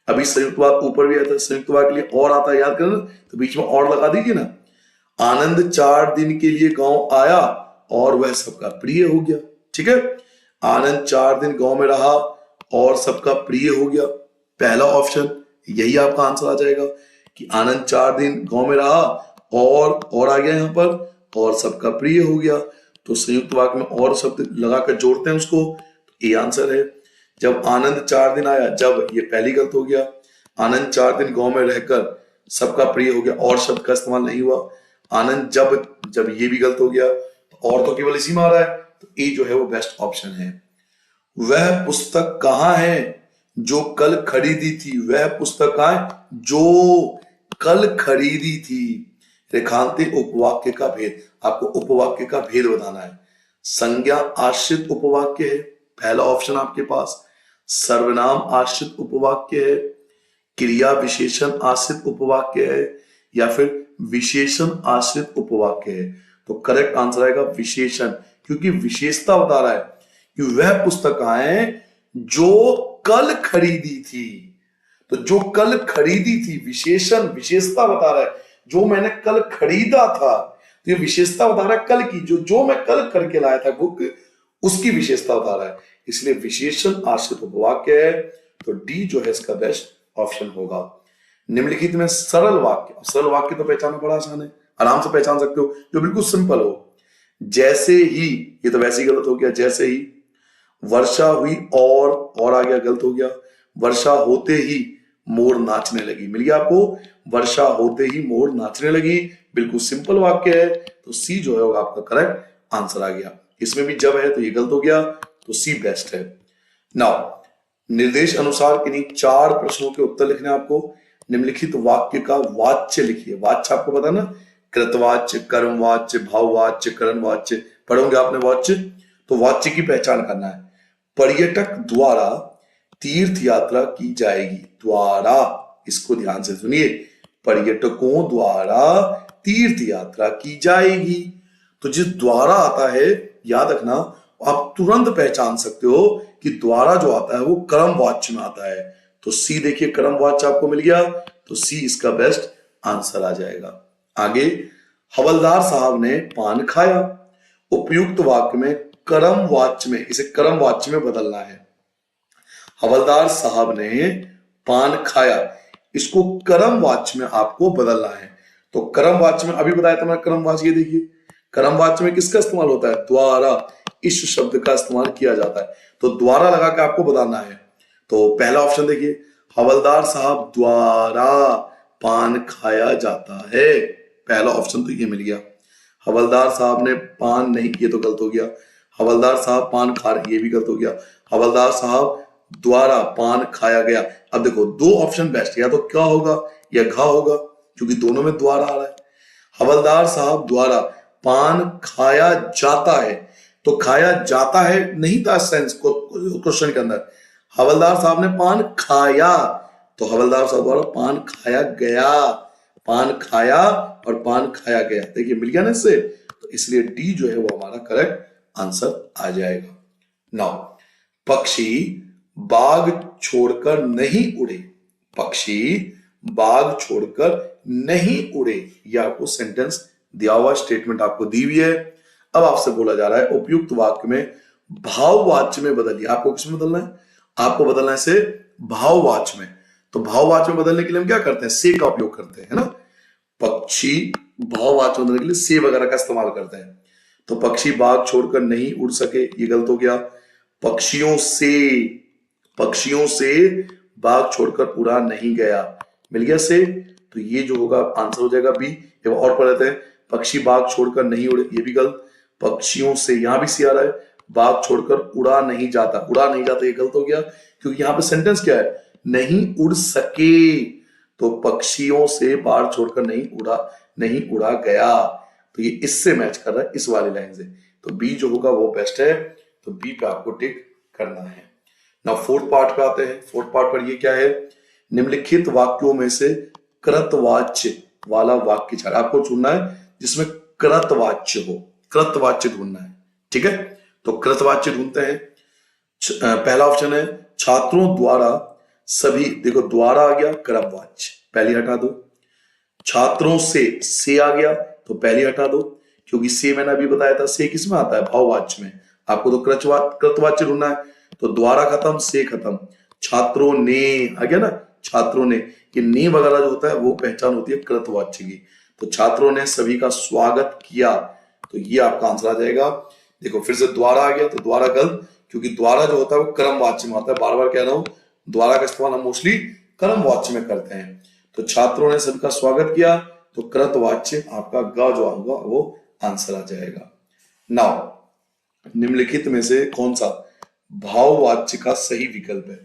अभी संयुक्त वाक्य ऊपर भी आया था। संयुक्त वाक्य के लिए और आता है, याद करना, तो बीच में और लगा दीजिए ना। आनंद 4 दिन के लिए गांव आया और वह सबका प्रिय हो गया, ठीक है। आनंद 4 दिन गांव में रहा और सबका प्रिय हो गया। पहला ऑप्शन यही आपका आंसर आ जाएगा कि आनंद 4 दिन गांव में रहा और आ गया यहाँ पर और सबका प्रिय हो गया। तो संयुक्त वाक्य में और शब्द लगाकर जोड़ते हैं उसको, तो ये आंसर है। जब आनंद 4 दिन आया, जब ये पहली गलत हो गया। आनंद 4 दिन गांव में रहकर सबका प्रिय हो गया, और शब्द का इस्तेमाल नहीं हुआ। आनंद जब ये भी गलत हो गया, और तो केवल इसी में आ रहा है, तो ए जो है वो बेस्ट ऑप्शन है। वह पुस्तक कहाँ है जो कल खरीदी थी? वह पुस्तक कहाँ है जो कल खरीदी थी? रेखांकित उपवाक्य का भेद, आपको उपवाक्य का भेद बताना है। संज्ञा आश्रित उपवाक्य है, पहला ऑप्शन आपके पास। सर्वनाम आश्रित उपवाक्य है, क्रिया विशेषण आश्रित उपवाक्य है, या फिर विशेषण आश्रित उपवाक्य है। तो करेक्ट आंसर आएगा विशेषण, क्योंकि विशेषता बता रहा है कि वह पुस्तक कहाँ है जो कल खरीदी थी। तो जो कल खरीदी थी, विशेषण विशेषता बता रहा है, जो मैंने कल खरीदा था। तो ये विशेषता बता रहा है कल की, जो मैं कल करके लाया था बुक, उसकी विशेषता बता रहा है, इसलिए विशेषण आश्रित उपवाक्य है। तो डी जो है इसका बेस्ट ऑप्शन होगा। निम्नलिखित में सरल वाक्य, सरल वाक्य तो पहचानना बड़ा आसान है, आराम से पहचान सकते हो, जो बिल्कुल सिंपल हो। जैसे ही, ये तो वैसे ही गलत हो गया। जैसे ही वर्षा हुई और आ गया, गलत हो गया। वर्षा होते ही मोर नाचने लगी, मिल गया आपको। वर्षा होते ही मोर नाचने लगी, बिल्कुल सिंपल वाक्य है। तो सी जो है वो आपका करेक्ट आंसर आ गया। इसमें भी जब है तो ये गलत हो गया, तो सी बेस्ट है। नाउ निर्देश अनुसार किन्हीं 4 प्रश्नों के उत्तर लिखने आपको। निम्नलिखित वाक्य का वाच्य लिखिए। वाच्य आपको पता ना, कृतवाच्य, कर्मवाच्य, भाववाच्य, करणवाच्य, पढ़ोगे आपने वाच्य। तो वाच्य की पहचान करना है। पर्यटक द्वारा तीर्थ यात्रा की जाएगी। द्वारा, इसको ध्यान से सुनिए, पर्यटकों द्वारा तीर्थ यात्रा की जाएगी। तो जिस द्वारा आता है, याद रखना, आप तुरंत पहचान सकते हो कि द्वारा जो आता है वो कर्मवाच्य में आता है। तो सी देखिए, कर्मवाच्य आपको मिल गया, तो सी इसका बेस्ट आंसर आ जाएगा। आगे, हवलदार साहब ने पान खाया। उपयुक्त वाक्य में कर्मवाच्य में, इसे कर्मवाच्य में बदलना है। हवलदार साहब ने पान खाया, इसको कर्मवाच्य में आपको बदलना है। तो कर्मवाच्य में अभी बताया था मैं, कर्मवाच्य, ये देखिए, कर्मवाच्य में किसका इस्तेमाल होता है? द्वारा, इस शब्द का इस्तेमाल किया जाता है। तो द्वारा लगा के आपको बताना है। तो पहला ऑप्शन देखिए, हवलदार साहब द्वारा पान खाया जाता है। पहला ऑप्शन तो ये मिल गया। हवलदार साहब ने पान नहीं, ये तो गलत हो गया। हवलदार साहब पान खा रहे, ये भी गलत हो गया। हवलदार साहब द्वारा पान खाया गया। अब देखो, 2 ऑप्शन बेस्ट, या तो क्या होगा या घा होगा, क्योंकि दोनों में द्वारा आ रहा है। हवलदार साहब द्वारा पान खाया जाता है, तो खाया जाता है नहीं था सेंस को क्वेश्चन के अंदर। हवलदार साहब ने पान खाया, तो हवलदार साहब द्वारा पान खाया गया। पान खाया और पान खाया गया, देखिए मिल गया ना इससे। तो इसलिए डी जो है वो हमारा करेक्ट आंसर आ जाएगा। नाउ, पक्षी बाग छोड़कर नहीं उड़े। पक्षी बाग छोड़कर नहीं उड़े, यह आपको सेंटेंस दिया हुआ, स्टेटमेंट आपको दी हुई है। अब आपसे बोला जा रहा है उपयुक्त वाक्य में भाववाच्य में बदलिए। आपको किसमें बदलना है? आपको बदलना है से भाववाच्य में। तो भाववाच्य में बदलने के लिए हम क्या करते हैं? से का उपयोग करते हैं, है ना। पक्षी भाववाच्य बदलने के लिए से वगैरह का इस्तेमाल करते हैं। तो पक्षी बाग छोड़कर नहीं उड़ सके, ये गलत हो गया। पक्षियों से बाग छोड़कर उड़ा नहीं गया, मिल गया से। तो ये जो होगा आंसर हो जाएगा बी। और पढ़ लेते हैं, पक्षी बाग छोड़कर नहीं उड़े, ये भी गलत। पक्षियों से, यहां भी सी आ रहा है, बाग छोड़कर उड़ा नहीं जाता, उड़ा नहीं जाता, ये गलत हो गया, क्योंकि यहां पे सेंटेंस क्या है? नहीं उड़ सके। तो पक्षियों से बाग छोड़कर नहीं उड़ा गया। तो ये इससे मैच कर रहा है, इस वाली लाइन से। तो बी जो होगा वो बेस्ट है। तो बी पे आपको टिक करना है। ना 4th पार्ट पे आते हैं। 4th पार्ट पर ये क्या है? निम्नलिखित वाक्यों में से कृतवाच्य वाला वाक्य छाड़, आपको चुनना है जिसमें कृतवाच्य हो। कृतवाच्य ढूंढना है, ठीक है। तो कृतवाच्य ढूंढते हैं। पहला ऑप्शन है छात्रों द्वारा सभी, देखो द्वारा आ गया, कर्मवाच्य, पहली हटा दो। छात्रों से आ गया, तो पहली हटा दो, क्योंकि से मैंने अभी बताया था से किस में आता है? भाववाच्य में। आपको तो कृतवाच्य ढूंढना है। तो द्वारा खत्म, से खत्म, छात्रों ने आ गया ना, छात्रों ने, ये ने वगैरह जो होता है वो पहचान होती है कृतवाच्य की। तो छात्रों ने सभी का स्वागत किया, तो ये आपका आंसर आ जाएगा। देखो फिर से द्वारा आ गया, तो द्वारा गलत, क्योंकि द्वारा जो होता है वो कर्म वाच्य में आता है। बार बार कह रहा हूं, द्वारा का इस्तेमाल हम मोस्टली कर्म वाच्य में करते हैं। तो छात्रों ने सबका स्वागत किया, तो कृतवाच्य आपका ग जो होगा वो आंसर आ जाएगा। नाउ निम्नलिखित में से कौन सा भाववाच्य का सही विकल्प है?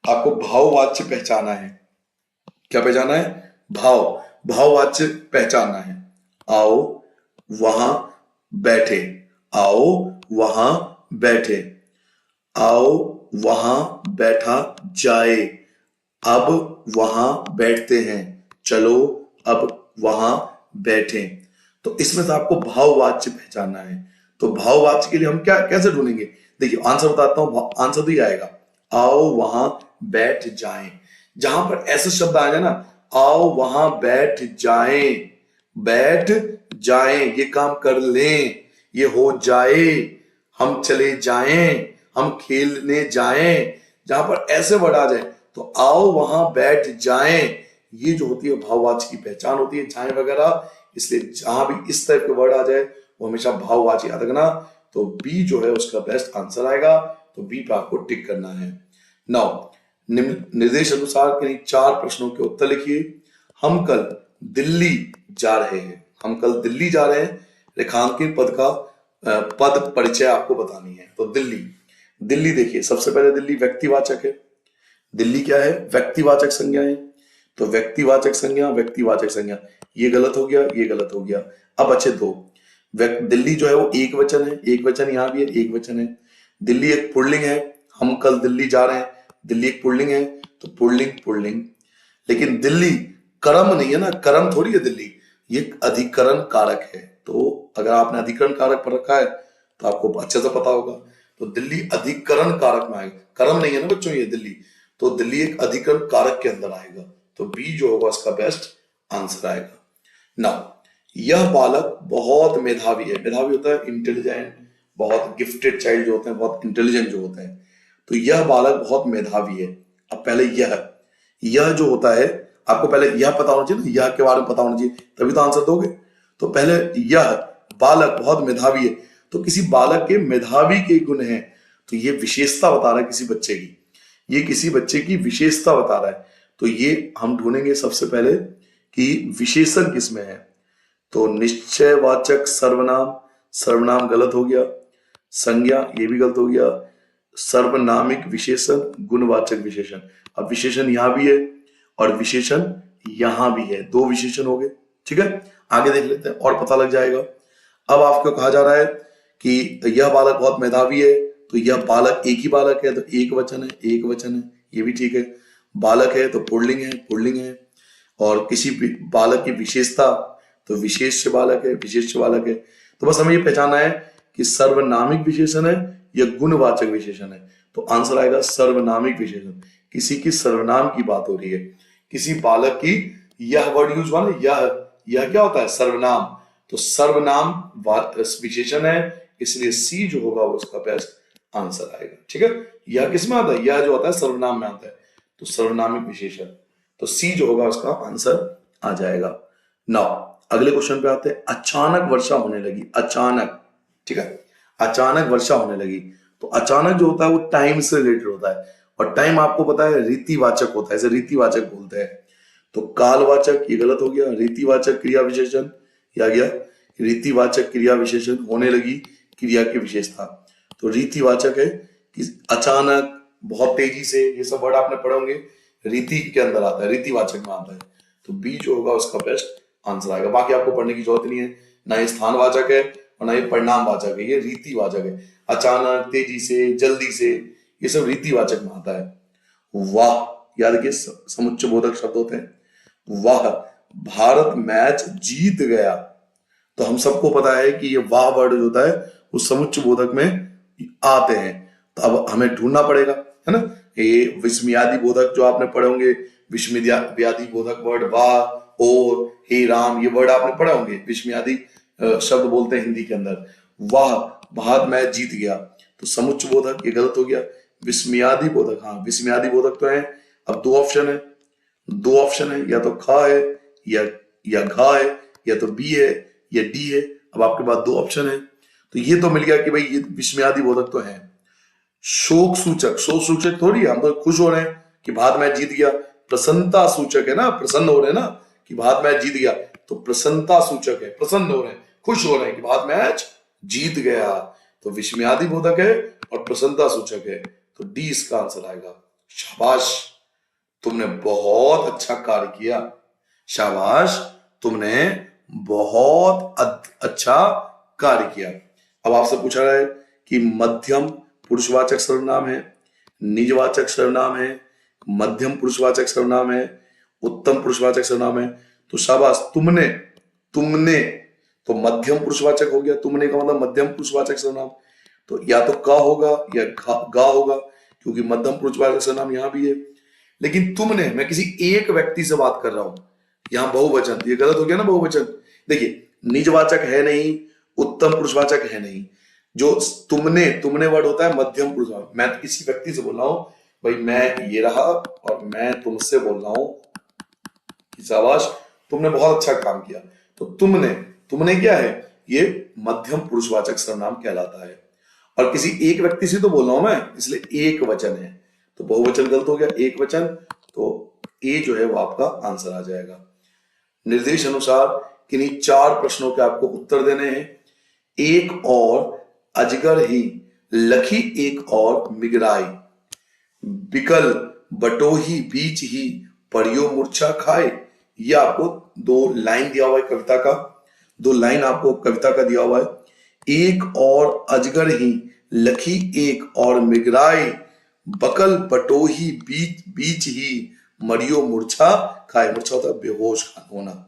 आपको भाववाच्य पहचाना है। क्या पहचाना है? भाववाच्य पहचानना है। आओ वहां बैठे, आओ वहां बैठे, आओ वहां बैठा जाए, अब वहां बैठते हैं, चलो अब वहां बैठे। तो इसमें से आपको भाववाच्य पहचानना है। तो भाववाच्य के लिए हम क्या कैसे ढूंढेंगे? देखिए आंसर बताता हूं, आंसर तो ये आएगा, आओ वहां बैठ जाएं। जहां पर ऐसा शब्द आ जाए ना, आओ वहां बैठ जाएं, बैठ जाएं, ये काम कर लें, ये हो जाए, हम चले जाएं, हम खेलने जाएं, जहां पर ऐसे वर्ड आ जाए तो आओ वहां बैठ जाएं, ये जो होती है भाववाच्य की पहचान होती है, जाएं वगैरह। इसलिए जहां भी इस टाइप के वर्ड आ जाए वो हमेशा भाववाच्य याद रखना। तो बी जो है उसका बेस्ट आंसर आएगा, तो बी पे आपको टिक करना है। नाउ निर्देश अनुसार कहीं 4 प्रश्नों के उत्तर लिखिए। हम कल दिल्ली जा रहे हैं, हम कल दिल्ली जा रहे हैं, रेखांकित पद का पद परिचय आपको बतानी है। तो दिल्ली, दिल्ली देखिए सबसे पहले दिल्ली व्यक्तिवाचक है। दिल्ली क्या है? व्यक्तिवाचक संज्ञा है। तो व्यक्तिवाचक संज्ञा, व्यक्तिवाचक संज्ञा, ये गलत हो गया, ये गलत हो गया। अब अच्छे दो, दिल्ली जो है वो एक वचन है, एक वचन यहां भी है, एक वचन है। दिल्ली एक पुल्लिंग है, हम कल दिल्ली जा रहे हैं, दिल्ली एक पुल्लिंग है, तो पुल्लिंग पुल्लिंग। लेकिन दिल्ली कर्म नहीं है ना, कर्म थोड़ी है दिल्ली, ये अधिकरण कारक है। तो अगर आपने अधिकरण कारक पर रखा है तो आपको अच्छे से पता होगा। तो दिल्ली अधिकरण कारक में आएगा, कर्म नहीं है ना बच्चों ये दिल्ली, तो दिल्ली एक अधिकरण कारक के अंदर आएगा। तो बी जो होगा इसका बेस्ट आंसर आएगा। ना यह बालक बहुत मेधावी है, मेधावी होता है इंटेलिजेंट, बहुत गिफ्टेड चाइल्ड जो होते हैं, बहुत इंटेलिजेंट जो होते हैं। तो यह बालक बहुत मेधावी है। अब पहले यह जो होता है आपको पहले यह पता होना चाहिए ना, यह के बारे में पता होना चाहिए, तभी तो आंसर दोगे। तो पहले यह बालक बहुत मेधावी है, तो किसी बालक के मेधावी के गुण हैं, तो ये विशेषता बता रहा है किसी बच्चे की, ये किसी बच्चे की विशेषता बता रहा है। तो ये हम ढूंढेंगे सबसे पहले कि विशेषण किसमें है। तो निश्चयवाचक सर्वनाम, सर्वनाम गलत हो गया। संज्ञा ये भी गलत हो गया। सर्वनामिक विशेषण, गुणवाचक विशेषण। अब विशेषण यहां भी है और विशेषण यहां भी है, 2 विशेषण हो गए। ठीक है, आगे देख लेते हैं और पता लग जाएगा। अब आपको कहा जा रहा है कि यह बालक बहुत मेधावी है, तो यह बालक एक ही बालक है, तो एक वचन है, एक वचन है, ये भी ठीक है। बालक है तो पुल्लिंग है, पुल्लिंग है। और किसी बालक की विशेषता, तो विशेष बालक है, विशेष बालक है। तो बस हमें ये पहचाना है कि सर्वनामिक विशेषण है या गुणवाचक विशेषण है। तो आंसर आएगा सर्वनामिक विशेषण, किसी की सर्वनाम की बात हो रही है, किसी बालक की, यह वर्ड यूज हुआ ना, यह क्या होता है? सर्वनाम। तो सर्वनाम विशेषण है, इसलिए सी जो होगा वो इसका बेस्ट आंसर आएगा। ठीक है, यह किस में आता है? यह जो आता है सर्वनाम में आता है, तो सर्वनामिक विशेषण, तो सी जो होगा उसका आंसर आ जाएगा। नाउ अगले क्वेश्चन पे आते हैं। अचानक वर्षा होने लगी, अचानक, ठीक है, अचानक वर्षा होने लगी। तो अचानक जो होता है वो टाइम से रिलेटेड होता है, और टाइम आपको पता है रीतिवाचक होता है, इसे रीतिवाचक बोलते हैं। तो कालवाचक ये गलत हो गया, रीतिवाचक क्रिया विशेषण ये आ गया, रीतिवाचक क्रिया विशेषण, होने लगी क्रिया की विशेषता। तो रीतिवाचक है कि अचानक, बहुत तेजी से, ये सब वर्ड आपने पढ़े होंगे, रीति के अंदर आता है, रीतिवाचक में आता है। तो बी जो होगा उसका बेस्ट आंसर आएगा। बाकी आपको पढ़ने की जरूरत नहीं है, ना ये स्थानवाचक है और ना ये परिणामवाचक है, ये रीतिवाचक है। अचानक, तेजी से, जल्दी से, ये सब रीतिवाचक में आता है। वाह, याद रखिए समुच्चय बोधक शब्द होते हैं। वाह, भारत मैच जीत गया। तो हम सबको पता है कि ये वाह वर्ड जो होता है वो समुच्चय बोधक में आते हैं। तो अब हमें ढूंढना पड़ेगा, है ना, ये विस्मयादि बोधक जो आपने पढ़े होंगे, विस्मयादि बोधक वर्ड वाह, और, हे राम, ये वर्ड आपने पढ़े होंगे, विस्मयादि शब्द बोलते हैं हिंदी के अंदर। वाह भारत मैच जीत गया, तो समुच्च बोधक ये गलत हो गया। विस्मयादि बोधक, हाँ विस्मयादि बोधक तो है। अब दो ऑप्शन है, दो ऑप्शन है, या तो खा है या घा है, या तो बी है या डी है। अब आपके पास दो ऑप्शन है, तो ये तो मिल गया कि भाई ये विस्मयादि बोधक तो है। शोक सूचक, शोक सूचक थोड़ी, हम तो खुश हो रहे हैं कि भारत मैच जीत गया। प्रसन्नता सूचक है ना, प्रसन्न हो रहे हैं ना कि भारत मैच जीत गया, तो प्रसन्नता सूचक है, प्रसन्न हो रहे हैं, खुश हो रहे हैं कि भारत मैच जीत गया, तो विस्मयादि बोधक है और प्रसन्नता सूचक है, तो डी इसका आंसर आएगा। शाबाश, तुमने बहुत अच्छा कार्य किया, शाबाश, तुमने बहुत अच्छा कार्य किया। अब आपसे पूछा गया है कि मध्यम पुरुषवाचक सर्वनाम है, निजवाचक सर्वनाम है, मध्यम पुरुषवाचक सर्वनाम है, उत्तम पुरुषवाचक सर्वनाम है, तो शाबाश, तुमने तुमने तो मध्यम पुरुषवाचक हो गया, तुमने का मतलब मध्यम पुरुषवाचक सर्वनाम, तो या तो का होगा या गा होगा, क्योंकि मध्यम पुरुषवाचक सर्वनाम यहां भी है। लेकिन तुमने, मैं किसी एक व्यक्ति से बात कर रहा हूं, यहां बहुवचन, ये गलत हो गया ना बहुवचन। देखिए, निजवाचक है नहीं, उत्तम पुरुषवाचक है नहीं, जो तुमने वर्ड होता है मध्यम पुरुषवाचक। मैं किसी व्यक्ति से बोल रहा हूं, भाई मैं ये रहा और मैं तुमसे बोल रहा हूं कि शाबाश, तुमने बहुत अच्छा काम किया, तो तुमने क्या है, ये मध्यम पुरुषवाचक सर्वनाम कहलाता है। और किसी एक व्यक्ति से तो बोल रहा हूं मैं, इसलिए एक वचन है, तो बहुवचन गलत हो गया, एक वचन, तो ए जो है वो आपका आंसर आ जाएगा। निर्देश अनुसार किन्हीं चार प्रश्नों के आपको उत्तर देने हैं। एक और अजगर ही, लखी एक और मिगराई, बिकल बटोही बीच ही, परियो मूर्छा खाए। ये आपको दो लाइन दिया हुआ है कविता का, दो लाइन आपको कविता का दिया हुआ है। एक और अजगर ही, लखी एक और मिगराई, बकल बटोही बीच बीच ही, मरियो मूर्छा खाए। मूर्छा होता है बेहोश होना।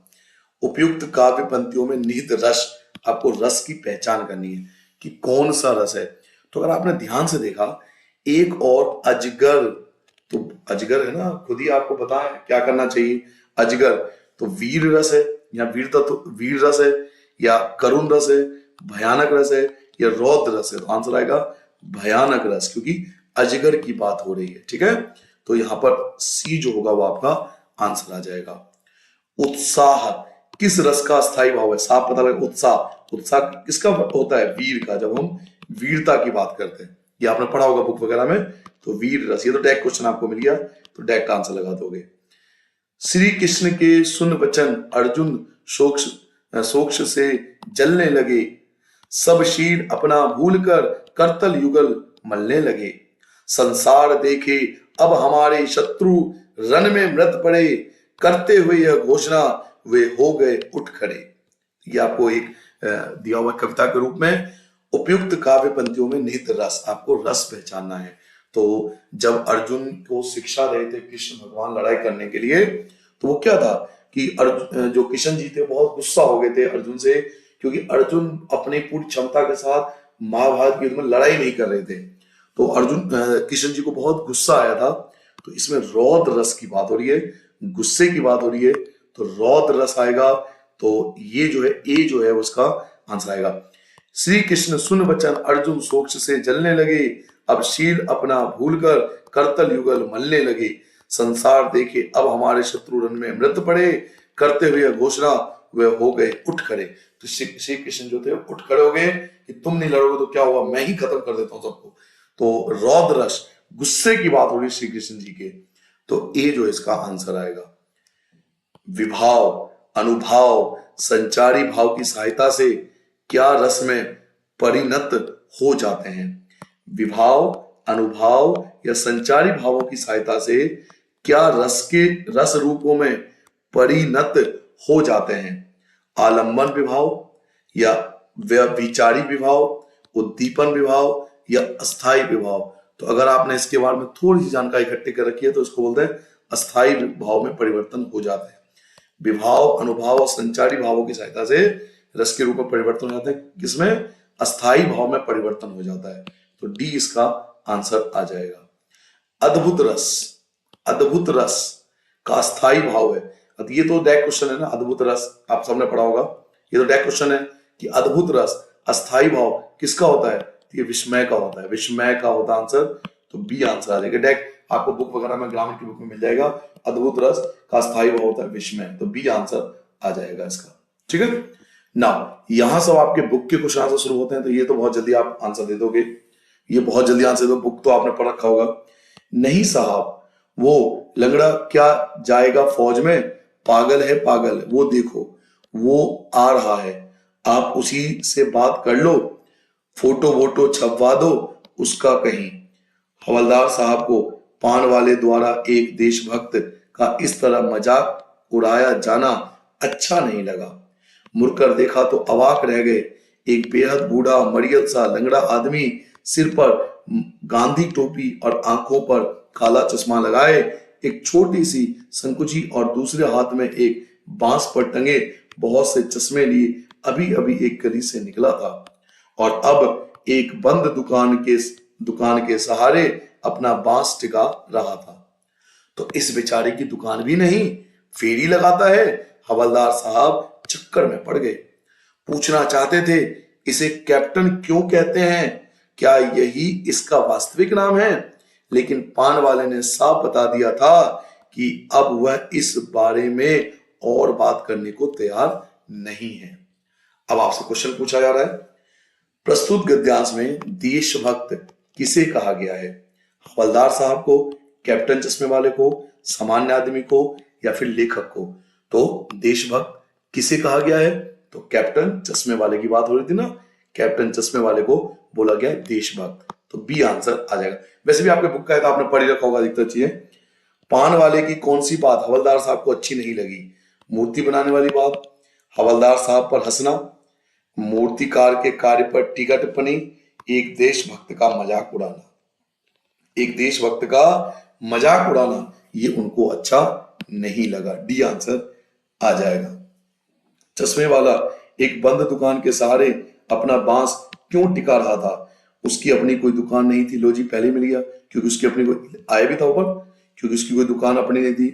उपयुक्त काव्य पंक्तियों में निहित रस, आपको रस की पहचान करनी है कि कौन सा रस है। तो अगर आपने ध्यान से देखा, एक और अजगर, तो अजगर है ना, खुद ही आपको पता है क्या करना चाहिए। अजगर तो वीर रस है, या वीरता तो वीर रस है, या करुण रस है, भयानक रस है, या रौद्र रस है, तो आंसर आएगा भयानक रस, क्योंकि अजगर की बात हो रही है। ठीक है, तो यहां पर सी जो होगा वो आपका आंसर आ जाएगा। उत्साह किस रस का स्थायी भाव है, साफ पता लगे। उत्साह, उत्साह किसका होता है, वीर का, जब हम वीरता की बात करते हैं, ये आपने पढ़ा होगा बुक वगैरह में, तो वीर रस, ये तो डायरेक्ट क्वेश्चन आपको मिल गया, तो डायरेक्ट आंसर लगा दोगे। श्री कृष्ण के सुन वचन, अर्जुन सोक्ष से जलने लगे, सब शील अपना भूलकर करतल युगल मलने लगे, संसार देखे अब हमारे शत्रु, रन में मृत पड़े, करते हुए यह घोषणा वे हो गए उठ खड़े। ये आपको एक दिया हुआ कविता के रूप में। उपयुक्त काव्य पंक्तियों में निहित रस, आपको रस पहचानना है। तो जब अर्जुन को शिक्षा रहे थे कृष्ण भगवान लड़ाई करने के लिए, तो वो क्या था कि जो कृष्ण जी थे बहुत गुस्सा हो गए थे अर्जुन से, क्योंकि अर्जुन अपनी पूरी क्षमता के साथ महाभारत के युद्ध में लड़ाई नहीं कर रहे थे। तो अर्जुन कृष्ण जी को बहुत गुस्सा आया था। तो इसमें रौद्र रस की बात हो रही है, गुस्से की बात हो रही है, तो रौद्र रस आएगा। तो ये जो है ए जो है उसका आंसर आएगा। श्री कृष्ण सुन वचन, अर्जुन सोक्ष से जलने लगे, अब शील अपना भूलकर करतल युगल मलने लगे, संसार देखे अब हमारे शत्रु रन में मृत पड़े, करते हुए घोषणा वे हो गए उठ खड़े। तो श्री कृष्ण जो थे उठ खड़े हो गए कि तुम नहीं लड़ोगे तो क्या हुआ, मैं ही खत्म कर देता हूं सबको। तो रौद्र रस, गुस्से की बात हो रही श्री कृष्ण जी के, तो ए जो इसका आंसर आएगा। विभाव, अनुभाव, संचारी भाव की सहायता से क्या रस में परिणत हो जाते हैं। विभाव, अनुभाव या संचारी भावों की सहायता से क्या रस रूपों में परिणत हो जाते हैं। आलंबन विभाव या विचारी विभाव, उद्दीपन विभाव या अस्थाई विभाव। तो अगर आपने इसके बारे में थोड़ी सी जानकारी इकट्ठी कर रखी है तो इसको बोलते हैं अस्थाई भाव में परिवर्तन हो जाते हैं। विभाव, अनुभाव और संचारी भावों की सहायता से रस के रूप में परिवर्तन हो जाते हैं, किसमें, अस्थाई भाव में परिवर्तन हो जाता है। तो डी इसका आंसर आ जाएगा। अद्भुत रस, अद्भुत रस का अस्थाई भाव है। ये तो डायरेक्ट क्वेश्चन है ना, अद्भुत रस आप सबने पढ़ा होगा, ये तो डायरेक्ट क्वेश्चन है कि अद्भुत रस अस्थाई भाव किसका होता है? ये विस्मय का होता है, विस्मय का होता आंसर, तो बी आंसर आ जाएगा। डायरेक्ट आपको बुक वगैरह में, ग्रामर की बुक में मिल जाएगा, अद्भुत रस का अस्थाई भाव होता है विस्मय, तो बी आंसर आ जाएगा इसका। ठीक है ना, यहां सब आपके बुक के क्वेश्चन आंसर शुरू होते हैं, तो ये तो बहुत जल्दी आप आंसर दे दोगे, ये बहुत जल्दी आंसर दो, बुक तो आपने पढ़ रखा होगा। नहीं साहब, वो लंगड़ा क्या जाएगा फौज में, पागल है पागल, वो देखो वो आ रहा है, आप उसी से बात कर लो, फोटो वोटो छपवा दो उसका कहीं। हवलदार साहब को पान वाले द्वारा एक देशभक्त का इस तरह मजाक उड़ाया जाना अच्छा नहीं लगा। मुड़कर देखा तो अवाक रह गए। एक बेहद बूढ़ा मरियल सा लंगड़ा आदमी, सिर पर गांधी टोपी और आंखों पर काला चश्मा लगाए, एक छोटी सी संकुची और दूसरे हाथ में एक बांस पर टंगे बहुत से चश्मे लिए अभी अभी एक गली से निकला था और अब एक बंद दुकान के सहारे अपना बांस टिका रहा था। तो इस बेचारे की दुकान भी नहीं, फेरी लगाता है। हवलदार साहब चक्कर में पड़ गए, पूछना चाहते थे इसे कैप्टन क्यों कहते हैं, क्या यही इसका वास्तविक नाम है, लेकिन पान वाले ने साफ बता दिया था कि अब वह इस बारे में और बात करने को तैयार नहीं है। अब आपसे क्वेश्चन पूछा जा रहा है, प्रस्तुत गद्यांश में देशभक्त किसे कहा गया है? हवलदार साहब को, कैप्टन चश्मे वाले को, सामान्य आदमी को, या फिर लेखक को? तो देशभक्त किसे कहा गया है? तो कैप्टन चश्मे वाले की बात हो रही थी ना, कैप्टन चश्मे वाले को बोला गया देशभक्त, तो बी आंसर आ जाएगा। वैसे भी आपके बुक का है तो आपने पढ़ रखा होगा अधिकतर चीजें। पान वाले की कौन सी बात हवलदार साहब को अच्छी नहीं लगी? मूर्ति बनाने वाली बात, हवलदार साहब पर हंसना, मूर्तिकार के कार्य पर टीका टिप्पणी, एक देशभक्त का मजाक उड़ाना। एक देशभक्त का मजाक उड़ाना ये उनको अच्छा नहीं लगा, डी आंसर आ जाएगा। चश्मे वाला एक बंद दुकान के सहारे अपना बांस क्यों टिका रहा था? उसकी अपनी कोई दुकान नहीं थी, लो जी पहले मिल गया, क्योंकि उसकी अपनी कोई आया भी था ऊपर, क्योंकि उसकी कोई दुकान अपनी नहीं थी।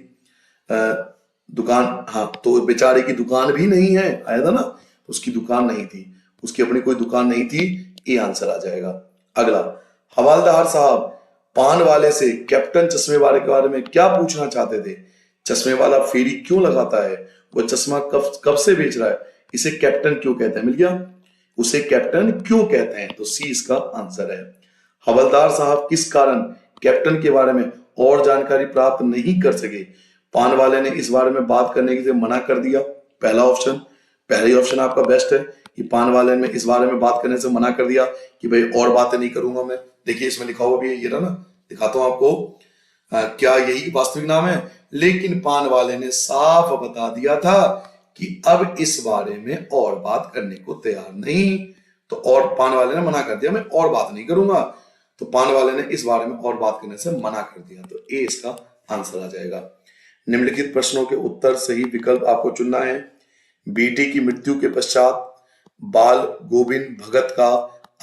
दुकान, हाँ, तो बेचारे की दुकान भी नहीं है, आया था ना, उसकी दुकान नहीं थी, उसकी अपनी कोई दुकान नहीं थी, ये आंसर आ जाएगा। अगला, हवलदार साहब पान वाले से कैप्टन चश्मे वाले के बारे में क्या पूछना चाहते थे? चश्मे वाला फेरी क्यों लगाता है? वो चश्मा कब से बेच रहा है? इसे कैप्टन क्यों कहते हैं? मिल गया, उसे कैप्टन क्यों कहते हैं, तो सी इसका आंसर है। हवलदार साहब किस कारण कैप्टन के बारे में और जानकारी प्राप्त नहीं कर सके? पान वाले ने इस बारे में बात करने के लिए मना कर दिया, पहला ऑप्शन, पहला ही ऑप्शन आपका बेस्ट है कि पान वाले ने इस बारे में बात करने से मना कर दिया कि भाई और बातें नहीं करूंगा मैं। देखिए इसमें लिखा हुआ भी है, ये रहा ना, दिखाता हूं आपको, क्या यही वास्तविक नाम है? लेकिन पान वाले ने साफ बता दिया था कि अब इस बारे में और बात करने को तैयार नहीं, तो और पान वाले ने मना कर दिया, मैं और बात नहीं करूंगा, तो पान वाले ने इस बारे में और बात करने से मना कर दिया, तो ए इसका आंसर आ जाएगा। निम्नलिखित प्रश्नों के उत्तर सही विकल्प आपको चुनना है। बेटे की मृत्यु के पश्चात बाल गोविंद भगत का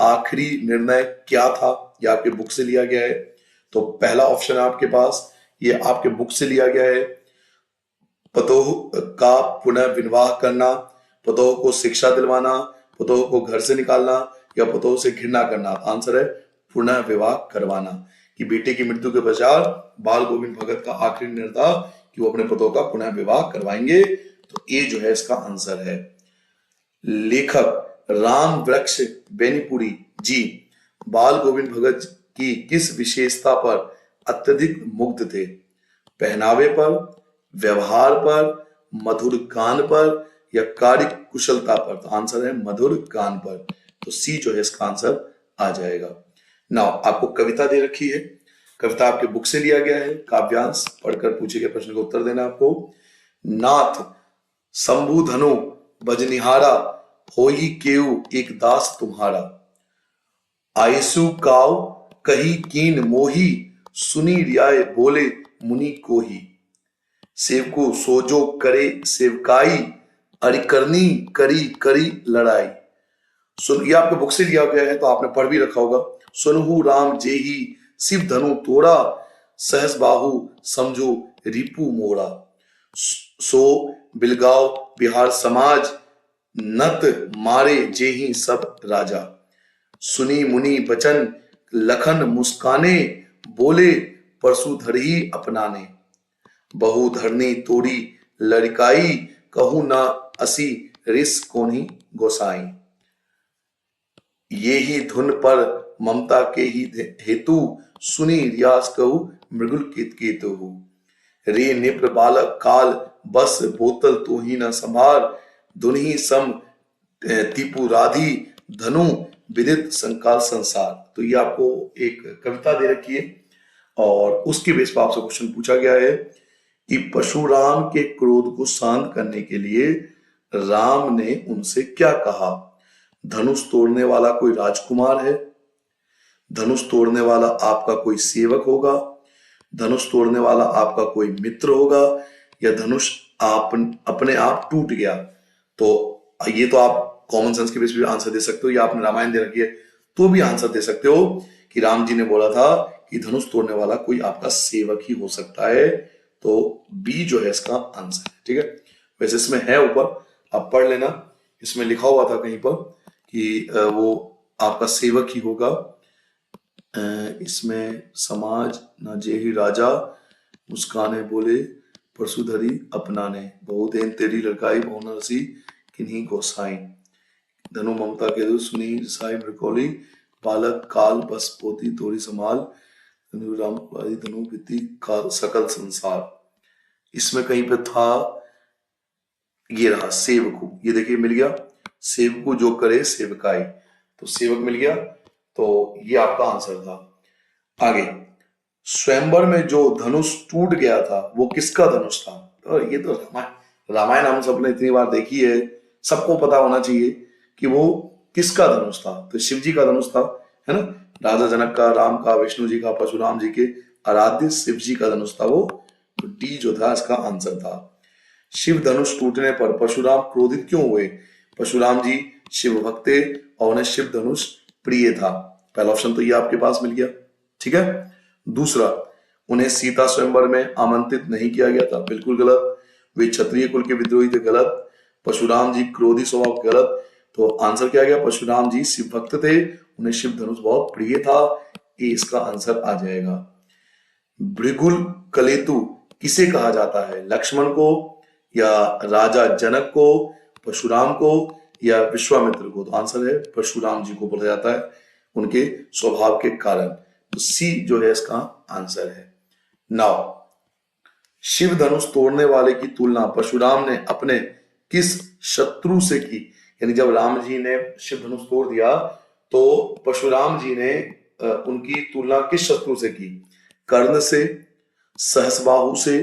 आखिरी निर्णय क्या था? यह आपके बुक से लिया गया है, तो पहला ऑप्शन आपके पास, ये आपके बुक से लिया गया है, पतोह का पुनः विवाह करना, पतोह को शिक्षा दिलवाना, पतोह को घर से निकालना, या पतोह से घृणा करना। आंसर है पुनः विवाह करवाना, कि बेटे की मृत्यु के पश्चात बाल गोविंद भगत का आखिरी निर्णय था कि वो अपने पतोह का पुनः विवाह करवाएंगे, तो ये जो है इसका आंसर है। लेखक राम वृक्ष बेनीपुरी जी बाल गोविंद भगत की किस विशेषता पर अत्यधिक मुग्ध थे? पहनावे पर, व्यवहार पर, मधुर गान पर, या कार्य कुशलता पर? तो आंसर है मधुर गान पर, तो सी जो है इसका आंसर आ जाएगा। नाउ आपको कविता दे रखी है, कविता आपके बुक से लिया गया है, काव्यांश पढ़कर पूछे गए प्रश्न का उत्तर देना आपको। नाथ शंभु धनु बजनिहारा, होई केऊ एक दास तुम्हारा, आयसु काव कही कीन मोही, सुनी रियाय बोले मुनि को ही, सेवको सोजो करे सेवकाई, अरिकरनी करी करी लड़ाई। सुन, ये आपके बुक से लिया गया है तो आपने पढ़ भी रखा होगा। सुनहु राम जेही शिव धनु तोड़ा, सहस बाहु समझो रिपु मोड़ा, सो बिलगाव बिहार समाज, नत मारे जेहि सब राजा। सुनी मुनि बचन लखन मुस्काने, बोले परसु धरही अपनाने। बहु धरनी तोड़ी लड़काई, कहूँ ना असी रिस कोनी गोसाई। ये ही धुन पर ममता के ही हेतु, सुनी रियाज कहू मृगुल केत केतु। रे निप्र बालक काल बस बोतल तो ही न संभार, धुनि सम तीपु राधी धनु विदित संकाल संसार। तो ये आपको एक कविता दे रखी है और उसके बेस पर आपसे क्वेश्चन पूछा गया है कि परशुराम के क्रोध को शांत करने के लिए राम ने उनसे क्या कहा। धनुष तोड़ने वाला कोई राजकुमार है, धनुष तोड़ने वाला आपका कोई सेवक होगा, धनुष तोड़ने वाला आपका कोई मित्र होगा, या धनुष आप अपने आप टूट गया। तो ये तो आप कॉमन सेंस के बेस पे आंसर दे सकते हो, या आपने रामायण दे रखी है तो भी आंसर दे सकते हो कि राम जी ने बोला था कि धनुष तोड़ने वाला कोई आपका सेवक ही हो सकता है। तो बी जो है इसका आंसर है। ठीक है, वैसे इसमें है ऊपर, आप पढ़ लेना, इसमें लिखा हुआ था कहीं पर कि वो आपका सेवक ही होगा। इसमें समाज न जेहि राजा, मुस्काने बोले परसुधरी अपनाने। बहुत एन तेरी लड़काई बहु न रसी किन्हीं गोसाई। धनु ममता के दो सुनी साई मृकोली, बालक काल बस पोती तोरी संभाल, धनु राम धनु विति काल सकल संसार। इसमें कहीं पे था, ये रहा सेवकु, ये देखिए मिल गया, सेवकु जो करे सेवकाई, तो सेवक मिल गया, तो ये आपका आंसर था। आगे, स्वयंवर में जो धनुष टूट गया था वो किसका धनुष था। तो ये तो रामायण हम सबने इतनी बार देखी है, सबको पता होना चाहिए कि वो किसका धनुष था। तो शिव जी का धनुष था, है ना, राजा जनक का, राम का, विष्णु जी का, परशुराम जी के आराध्य शिव जी का धनुष था वो। तो डी जो था इसका आंसर था। शिव धनुष टूटने पर परशुराम क्रोधित क्यों हुए। परशुराम जी शिव भक्त थे और उन्हें शिव धनुष प्रिय था। पहला ऑप्शन तो ये आपके पास मिल गया। ठीक है, दूसरा, उन्हें सीता स्वयंवर में आमंत्रित नहीं किया गया था, बिल्कुल गलत। वे क्षत्रिय कुल के विद्रोही थे, गलत। परशुराम जी क्रोधी स्वभाव, गलत। तो आंसर क्या गया, परशुराम जी शिव भक्त थे, उन्हें शिव धनुष बहुत प्रिय था, ये इसका आंसर आ जाएगा। भृगुल कलेतु किसे कहा जाता है, लक्ष्मण को, या राजा जनक को, परशुराम को, या विश्वामित्र को। तो आंसर है परशुराम जी को बोला जाता है उनके स्वभाव के कारण। तो सी जो है इसका आंसर है। नाउ, शिव धनुष तोड़ने वाले की तुलना परशुराम ने अपने किस शत्रु से की। यानी जब राम जी ने शिव धनुष तोड़ दिया तो परशुराम जी ने उनकी तुलना किस शत्रु से की, कर्ण से, सहस्बाहु से,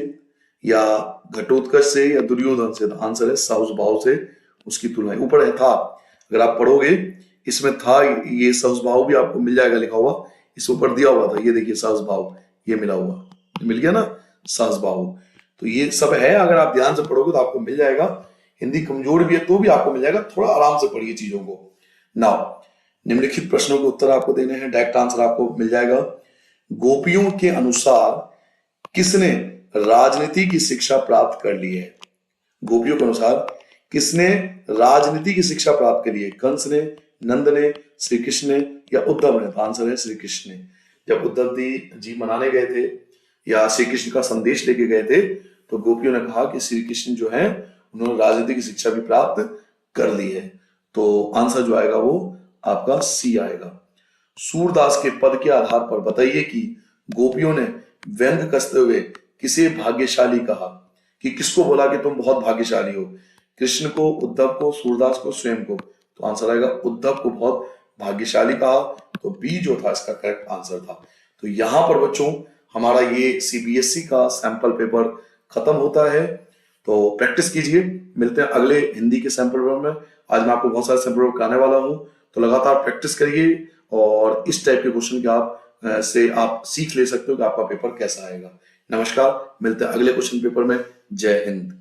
या घटोत्कच से, या दुर्योधन से। तो आंसर है सहस्बाहु से उसकी तुलना। ऊपर है था, अगर आप पढ़ोगे इसमें था, ये सहस्बाहु भी आपको मिल जाएगा लिखा हुआ, इस ऊपर दिया हुआ था, ये देखिए सहस्बाहु, ये मिला हुआ, मिल गया ना सहस्बाहु। तो ये सब है, अगर आप ध्यान से पढ़ोगे तो आपको मिल जाएगा। हिंदी कमजोर भी है तो भी आपको मिल जाएगा, थोड़ा आराम से पढ़िए चीजों को। नाउ, निम्नलिखित प्रश्नों के उत्तर आपको देने हैं, डायरेक्ट आंसर आपको मिल जाएगा। गोपियों के अनुसार किसने राजनीति की शिक्षा प्राप्त कर ली है। गोपियों के अनुसार किसने राजनीति की शिक्षा प्राप्त करी है, कंस ने, नंद ने, श्री कृष्ण ने, या उद्धव ने। तो आंसर है श्री कृष्ण ने। जब उद्धव जी मनाने गए थे या श्री कृष्ण का संदेश लेके गए थे तो गोपियों ने कहा कि श्री कृष्ण जो है उन्होंने राजनीति की शिक्षा भी प्राप्त कर ली है। तो आंसर जो आएगा वो आपका सी आएगा। सूरदास के पद के आधार पर बताइए कि गोपियों ने व्यंग कसते हुए किसे भाग्यशाली कहा, कि किसको बोला कि तुम बहुत भाग्यशाली हो, कृष्ण को, उद्धव को, सूरदास को, स्वयं को। तो आंसर आएगा उद्धव को बहुत भाग्यशाली कहा। तो बी जो था इसका करेक्ट आंसर था। तो यहां पर बच्चों हमारा ये सीबीएसई का सैंपल पेपर खत्म होता है। तो प्रैक्टिस कीजिए, मिलते हैं अगले हिंदी के सैंपल पेपर में। आज मैं आपको बहुत सारे सैंपल पेपर कराने वाला हूं, तो लगातार प्रैक्टिस करिए और इस टाइप के क्वेश्चन के आप सीख ले सकते हो कि आपका पेपर कैसा आएगा। नमस्कार, मिलते हैं अगले क्वेश्चन पेपर में। जय हिंद।